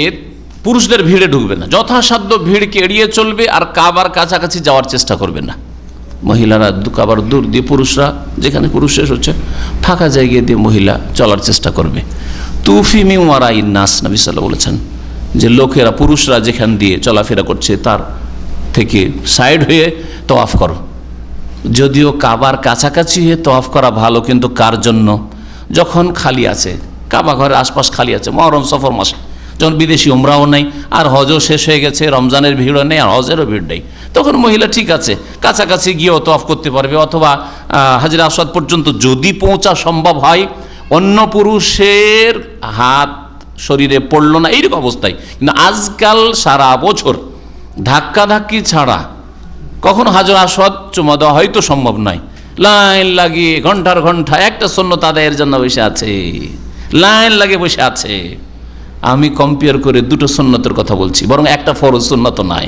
Speaker 3: পুরুষদের ভিড়ে ঢুকবে না, যথাসাধ্য ভিড়কে এড়িয়ে চলবে, আর কাবার কাছাকাছি যাওয়ার চেষ্টা করবে না। মহিলারা কাবার দূর দিয়ে, পুরুষরা যেখানে পুরুষ শেষ হচ্ছে ফাঁকা জায়গা দিয়ে মহিলা চলার চেষ্টা করবে। তুফি মিন ওয়ারাইন নাস, নবী সাল্লাল্লাহু আলাইহি ওয়াসাল্লাম বলেছেন যে লোকেরা, পুরুষরা যেখান দিয়ে চলাফেরা করছে তার থেকে সাইড হয়ে তওয়াফ করো। যদিও কাবার কাছাকাছি হয়ে তওয়াফ করা ভালো, কিন্তু কার জন্য? যখন খালি আছে, কাবা ঘরের আশপাশ খালি আছে, মুহররম সফর মাসে, যখন বিদেশি উমরাও নেই, আর হজও শেষ হয়ে গেছে, রমজানের ভিড়ও নেই, আর হজেরও ভিড় নেই, তখন মহিলা ঠিক আছে, কাছাকাছি গিয়েও তওয়াফ করতে পারবে, অথবা হাজরে আসওয়াদ পর্যন্ত যদি পৌঁছা সম্ভব হয়, অন্য পুরুষের হাত শরীরে পড়লো না, এইরকম অবস্থায়। কিন্তু আজকাল সারা বছর ধাক্কাধাক্কি ছাড়া কখনো হাজর আসওয়াদ চুমা দেওয়া হয়তো সম্ভব নয়, লাইন লাগিয়ে ঘন্টার ঘন্টা একটা সুন্নত আদায়ের জন্য বসে আছে, লাইন লাগিয়ে বসে আছে। আমি কম্পেয়ার করে দুটো সুন্নতের কথা বলছি, বরং একটা ফরজ সুন্নত নাই,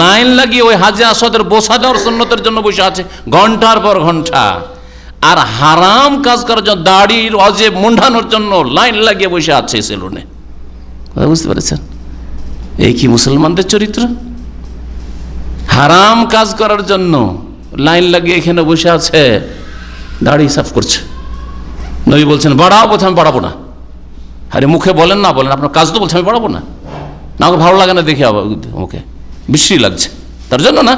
Speaker 3: লাইন লাগিয়ে ওই হাজরে আসওয়াদের বসা দেওয়ার সুন্নতের জন্য বসে আছে ঘন্টার পর ঘন্টা। আর হারাম কাজ করার জন্য, দাড়ির অজেব মুন্ডানোর জন্য লাইন লাগিয়ে বসে আছে সেলুনে। বুঝতে পেরেছেন? এই কি মুসলমানদের চরিত্র? হারাম কাজ করার জন্য লাইন লাগিয়ে এখানে বসে আছে, দাড়ি সাফ করছে। নবী বলছেন বাড়াও, বলছে আমি বাড়াবো না। আরে মুখে বলেন না, বলেন আপনার কাজ তো বলছে আমি বাড়াবো না, না আমাকে ভালো লাগে না দেখে, আবার ওকে বিশ্রী লাগছে তার জন্য না।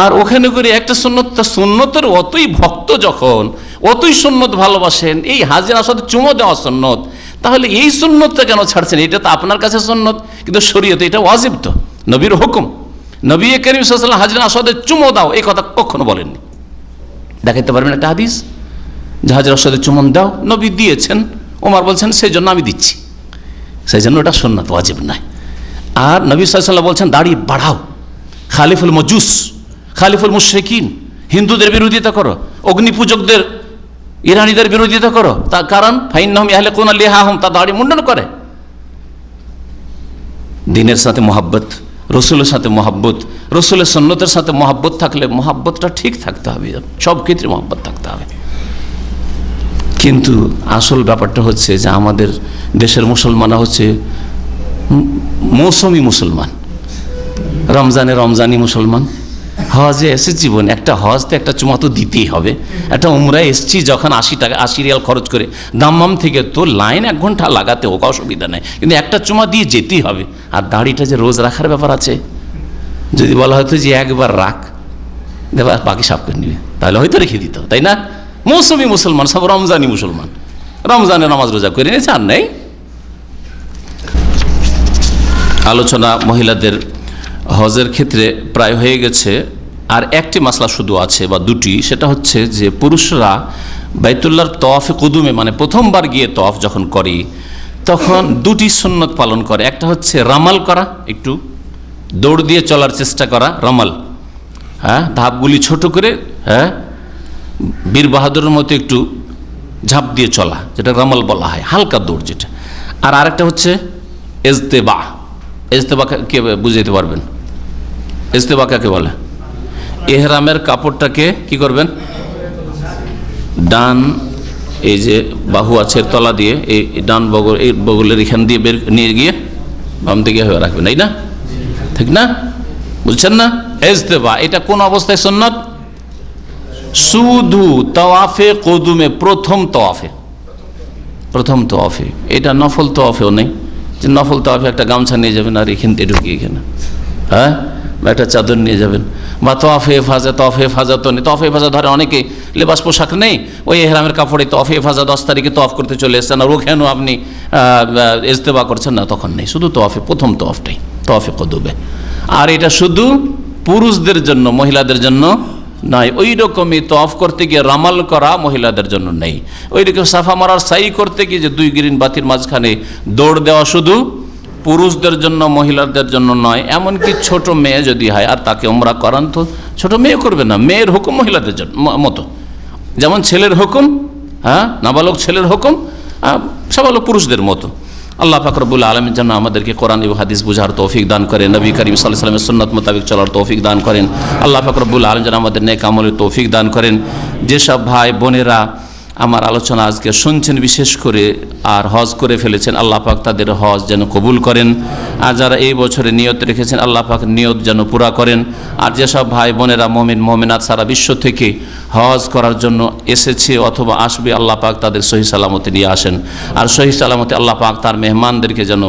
Speaker 3: আর ওখানে করে একটা সুন্নত, সুন্নতের অতই ভক্ত যখন, অতই সুন্নত ভালোবাসেন, এই হাজরে আসওয়াদে চুমো দেওয়া সুন্নত, তাহলে এই সুন্নতটা কেন ছাড়ছেন? এটা তো আপনার কাছে সুন্নত, কিন্তু শরীয়তে এটা ওয়াজিব, তো নবীর হুকুম। নবী করিম সাল্লাল্লাহু আলাইহি ওয়াসাল্লাম হাজরে আসওয়াদে চুমো দাও এই কথা কখনো বলেননি। দেখাইতে পারবেন একটা হাদিস যে হাজরে আসওয়াদে চুমন দাও? নবী দিয়েছেন, ওমর বলছেন সেই জন্য আমি দিচ্ছি, সেই জন্য এটা সুন্নাত, ওয়াজিব নয়। আর নবী সাল্লাল্লাহু আলাইহি ওয়াসাল্লাম বলছেন দাড়ি বাড়াও, খালিফুল মজুস, খালিফুল মুশরিকিন, হিন্দুদের বিরোধিতা করো, অগ্নিপূজকদের, ইরানিদের বিরোধিতা করো, তার কারণ ফাইন্নাহুম ইয়াহলিকুনা লিহাহুম, তা দাড়ি মুন্ডন করে। দিনের সাথে মহাব্বত, রসুলের সাথে মহাব্বত, রসুলের সুন্নতের সাথে মহাব্বত থাকলে মহাব্বতটা ঠিক থাকতে হবে, সব ক্ষেত্রে মহাব্বত থাকতে হবে। কিন্তু আসল ব্যাপারটা হচ্ছে যে আমাদের দেশের মুসলমানরা হচ্ছে মৌসুমি মুসলমান, রমজানে রমজানি মুসলমান, হজে এসে জীবন একটা হজ তো একটা চুমা তো দিতেই হবে, একটা উমরায় এসছি যখন 80 টাকা 80 রিয়াল খরচ করে, দাম্মাম থেকে তো লাইন 1 ঘন্টা লাগাতে হোক অসুবিধা নেই, কিন্তু একটা চুমা দিয়ে যেতেই হবে। আর দাড়িটা যে রোজ রাখার ব্যাপার আছে, যদি বলা হয়তো যে একবার রাখ, বাকি সাফ করে নিবে, তাহলে হয়তো রেখে দিত, তাই না? মৌসুমি মুসলমান, সব রমজানি মুসলমান, রমজানের নামাজ রোজা করে নিয়েছে, আর নেই। আলোচনা মহিলাদের হজের ক্ষেত্রে প্রায় হয়ে গেছে। আর একটি মাসলা শুধু আছে বা দুটি, সেটা হচ্ছে যে পুরুষরা বাইতুল্লাহর তওয়াফে কুদুমে মানে প্রথমবার গিয়ে তওয়াফ যখন করে তখন দুটি সুন্নত পালন করে। একটা হচ্ছে রামাল করা, একটু দৌড় দিয়ে চলার চেষ্টা করা, রামাল, হ্যাঁ, ধাপগুলি ছোট করে, হ্যাঁ, বীর বাহাদুরের মতো একটু ঝাঁপ দিয়ে চলা, যেটা রামাল বলা হয়, হালকা দৌড় যেটা। আর আরেকটা হচ্ছে ইজতেবা। ইজতেবা কে বুঝাইতে পারবেন? ইজতেবা কাকে বলে? এহরামের কাপড়টাকে কি করবেন, ডান এই যে বাহু আছে তলা দিয়ে এই ডান বগল, এই বগলের এখান দিয়ে বের নিয়ে গিয়ে বাম দিকে হয়ে রাখবেন, এই না? ঠিক না? বুঝছেন না? ইজতেবা এটা কোন অবস্থায় সুন্নাত? শুধু তাওয়াফে কুদুমে, প্রথম তাওয়াফে, প্রথম তাওয়াফে। এটা নফল তাওয়াফেও নেই, যে নফল তাওয়াফে একটা গামছা নিয়ে যাবেন আর এখান থেকে ঢুকিয়ে এখানে, হ্যাঁ, বা একটা চাদর নিয়ে যাবেন, বা তওয়াফে ফাজা, তওয়াফে ফাজা তো নেই। তওয়াফে ফাজা ধরে অনেকে লেবাস পোশাক নেই, ওই এহরামের কাপড়ে তওয়াফে ফাজা 10 তারিখে তওয়াফ করতে চলে এসছেন, আর ওখানেও আপনি ইজতেবা করছেন না, তখন নেই। শুধু তওয়াফে, প্রথম তওয়াফটাই তওয়াফে কুদুমে। আর এটা শুধু পুরুষদের জন্য, মহিলাদের জন্য নয়। ওই রকমই তওয়াফ করতে গিয়ে রামাল করা মহিলাদের জন্য নেই। ওই রকম সাফা মারার সাই করতে গিয়ে যে 2 গ্রিন বাতির মাঝখানে দৌড় দেওয়া শুধু পুরুষদের জন্য, মহিলাদের জন্য নয়। এমনকি ছোট মেয়ে যদি হয় আর তাকে উমরা করান, তো ছোট মেয়ে করবে না, মেয়ের হুকুম মহিলাদের জন্য মতো, যেমন ছেলের হুকুম, হ্যাঁ, নাবালক ছেলের হুকুম সাবালক পুরুষদের মতো। আল্লাহ পাক রব্বুল আলামিন যেন আমাদেরকে কোরআন এবং হাদিস বুঝার তৌফিক দান করেন, নবী করিম সাল্লাল্লাহু আলাইহি ওয়াসাল্লামের সুন্নাত মোতাবেক চলার তৌফিক দান করেন। আল্লাহ পাক রব্বুল আলামিন যেন আমাদের নেক আমলের তৌফিক দান করেন। যেসব ভাই বোনেরা আমার আলোচনা আজকে শুনছেন, বিশেষ করে আর হজ করে ফেলেছেন, আল্লাহ পাক তাদের হজ যেন কবুল করেন। আর যারা এই বছরে নিয়ত রেখেছেন, আল্লাহ পাক নিয়ত যেন পুরা করেন। আর যেসব ভাই বোনেরা মুমিন মুমিনাত সারা বিশ্ব থেকে হজ করার জন্য এসেছে অথবা আসবে, আল্লাহ পাক তাদের সহি সালামতে নিয়ে আসেন। আর সহি সালামতে আল্লাহ পাক তার মেহমানদেরকে যেন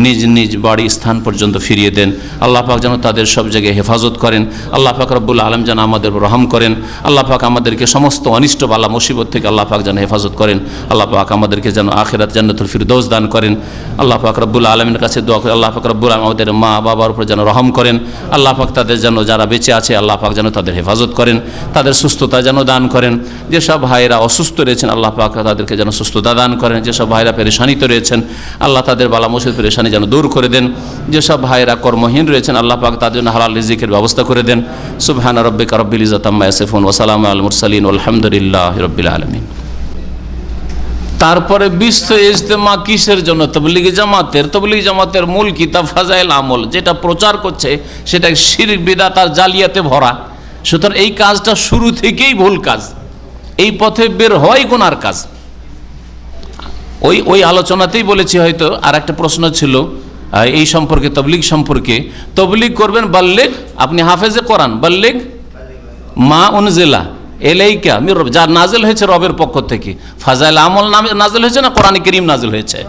Speaker 3: নিজ নিজ বাড়ি স্থান পর্যন্ত ফিরিয়ে দেন। আল্লাহ পাক যেন তাদের সব জায়গায় হেফাজত করেন। আল্লাহ পাক রব্বুল আলামিন যেন আমাদের রহম করেন। আল্লাহ পাক আমাদেরকে সমস্ত অনিষ্ট বালা মুসিবত থেকে আল্লাহ পাক যেন হেফাজত করেন। আল্লাহ পাক আমাদেরকে যেন আখিরাত জান্নাতুল ফিরদৌস দান করেন। আল্লাহ পাক রব্বুল আলামিনের কাছে দোয়া করি, আল্লাহ পাক রব্বুল আলামিন আমাদের মা বাবার উপর যেন রহম করেন। আল্লাহ পাক তাদের যেন, যারা বেঁচে আছে, আল্লাহ পাক যেন তাদের হেফাজত করেন, তাদের সুস্থতা যেন দান করেন। যেসব ভাইরা অসুস্থ রয়েছেন, আল্লাহ পাক তাদেরকে যেন সুস্থতা দান করেন। যেসব ভাইরা পেরেশানিতে রয়েছেন, আল্লাহ তাদের বালা মুসিবত পেরেশানি যেন দূর করে দেন। যেসব ভাইরা কর্মহীন রয়েছেন, আল্লাহ পাক তাদের জন্য হালাল রিজিকের ব্যবস্থা করে দেন। সুবহানা রাব্বিকা রাব্বিল ইজ্জাতি আম্মা ইয়াসিফুন ওয়া সালামুন আলাল মুরসালিন ওয়ালহামদুলিল্লাহি রাব্বিল আলামিন। তারপরে বিশ্ব ইজতেমা কিসের জন্য? তাবলীগি জামাতের। তাবলীগি জামাতের মূল কিতাব ফাজাইল আমল, যেটা প্রচার করছে সেটা শিরক বিদআত আর জালিয়াতে ভরা। সুতরাং এই কাজটা শুরু থেকেই ভুল কাজ, এই পথে বের হওয়াই গুনার কাজ। ওই আলোচনাতেই বলেছি, হয়তো আর একটা প্রশ্ন ছিল এই সম্পর্কে, তাবলীগ সম্পর্কে। তাবলীগ করবেন বাল্লিগ, আপনি হাফেজে কোরআন, বাল্লিগ মা উনজিলা এলাইকা মির রব, যা নাজিল হয়েছে রবের পক্ষ থেকে। ফাজাইল আমল নাজিল হয়েছে না কোরআন কারীম নাজিল হয়েছে?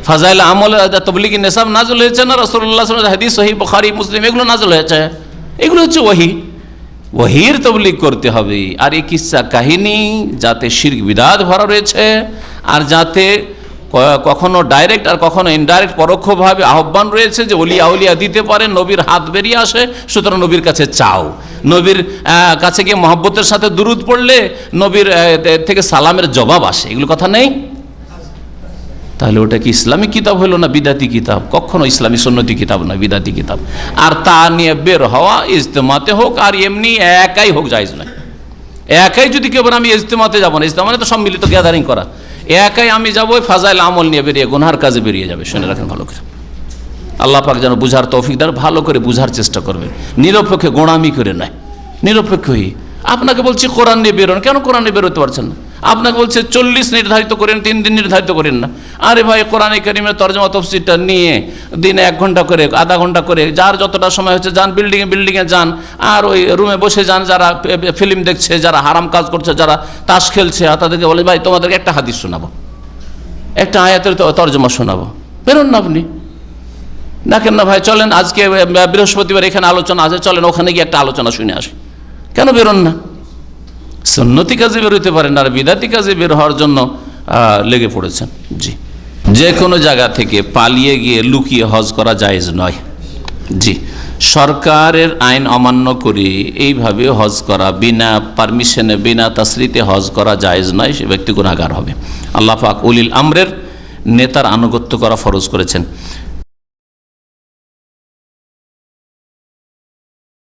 Speaker 3: ফাজাইল আমল তাবলীগি নিসাব নাজিল হয়েছে না রাসূলুল্লাহ সাল্লাল্লাহু আলাইহি ওয়াসাল্লাম হাদিস সহিহ বুখারী মুসলিম এগুলো নাজিল হয়েছে? এগুলো হচ্ছে ওহী। ওহীর তাবলীগ করতে হবে। আর এই কিসসা কাহিনী যাতে শিরক বিদআত ভরা রয়েছে, আর যাতে কখনো ডাইরেক্ট আর কখনো ইনডাইরেক্ট পরোক্ষভাবে আহ্বান রয়েছে যে ওলিয়া আউলিয়া দিতে পারেন, নবীর হাত বেরিয়ে আসে, সুতরাং নবীর কাছে চাও। নবীর কাছে গিয়ে মহব্বতের সাথে দুরুদ পড়লে নবীর থেকে সালামের জবাব আসে, এগুলো কথা নেই? তাহলে ওটা কি ইসলামী কিতাব হলো না বিদাতি কিতাব? কখনো ইসলামী সুন্নতি কিতাব নয়, বিদাতি কিতাব। আর তা নিয়ে বের হওয়া ইজতেমাতে হোক আর এমনি একাই হোক জায়েজ নয়। একাই যদি কেউ আমি ইজতেমাতে যাবো না, ইজতেমা মানে তো সম্মিলিত গ্যাদারিং করা, একাই আমি যাবো ফাজাইল আমল নিয়ে বেরিয়ে গুনহার কাজে বেরিয়ে যাবে। শুনে রাখেন ভালো করে। আল্লাহ পাক যেন বুঝার তৌফিক দেন, ভালো করে বুঝার চেষ্টা করবেন, নিরপেক্ষে গোঁড়ামি করে নয়, নিরপেক্ষই। আপনাকে বলছি কোরআন নিয়ে বেরোন, কেন কোরআন নিয়ে বেরোতে পারছেন না? আপনাকে বলছে 40 নির্ধারিত করেন, 3 দিন নির্ধারিত করেন না। আরে ভাই, কোরআন কারীমের তরজমা তাফসীরটা নিয়ে দিনে 1 ঘন্টা করে, আধা ঘন্টা করে, যার যতটা সময় হচ্ছে যান, বিল্ডিংয়ে যান, আর ওই রুমে বসে যান, যারা ফিল্ম দেখছে, যারা হারাম কাজ করছে, যারা তাস খেলছে, তাদেরকে বলে ভাই তোমাদেরকে একটা হাদিস শোনাবো, একটা আয়াতের তরজমা শোনাবো। বেরোন না আপনি, দেখেন না ভাই, চলেন আজকে বৃহস্পতিবার এখানে আলোচনা আছে, চলেন ওখানে গিয়ে একটা আলোচনা শুনে আসি। কেন বেরোন না? সুন্নতি কাজে বেরোতে পারেন আর বিদাতি কাজে বের হওয়ার জন্য লেগে পড়েছেন। জি, যে কোনো জায়গা থেকে পালিয়ে গিয়ে লুকিয়ে হজ করা জায়েজ নয়। জি, সরকারের আইন অমান্য করে এইভাবে হজ করা, বিনা পারমিশনে বিনা তাসরিতে হজ করা জায়েজ নয়, সে ব্যক্তি গুনাহগার হবে। আল্লাহ পাক উলিল আমরের নেতার আনুগত্য করা ফরজ করেছেন।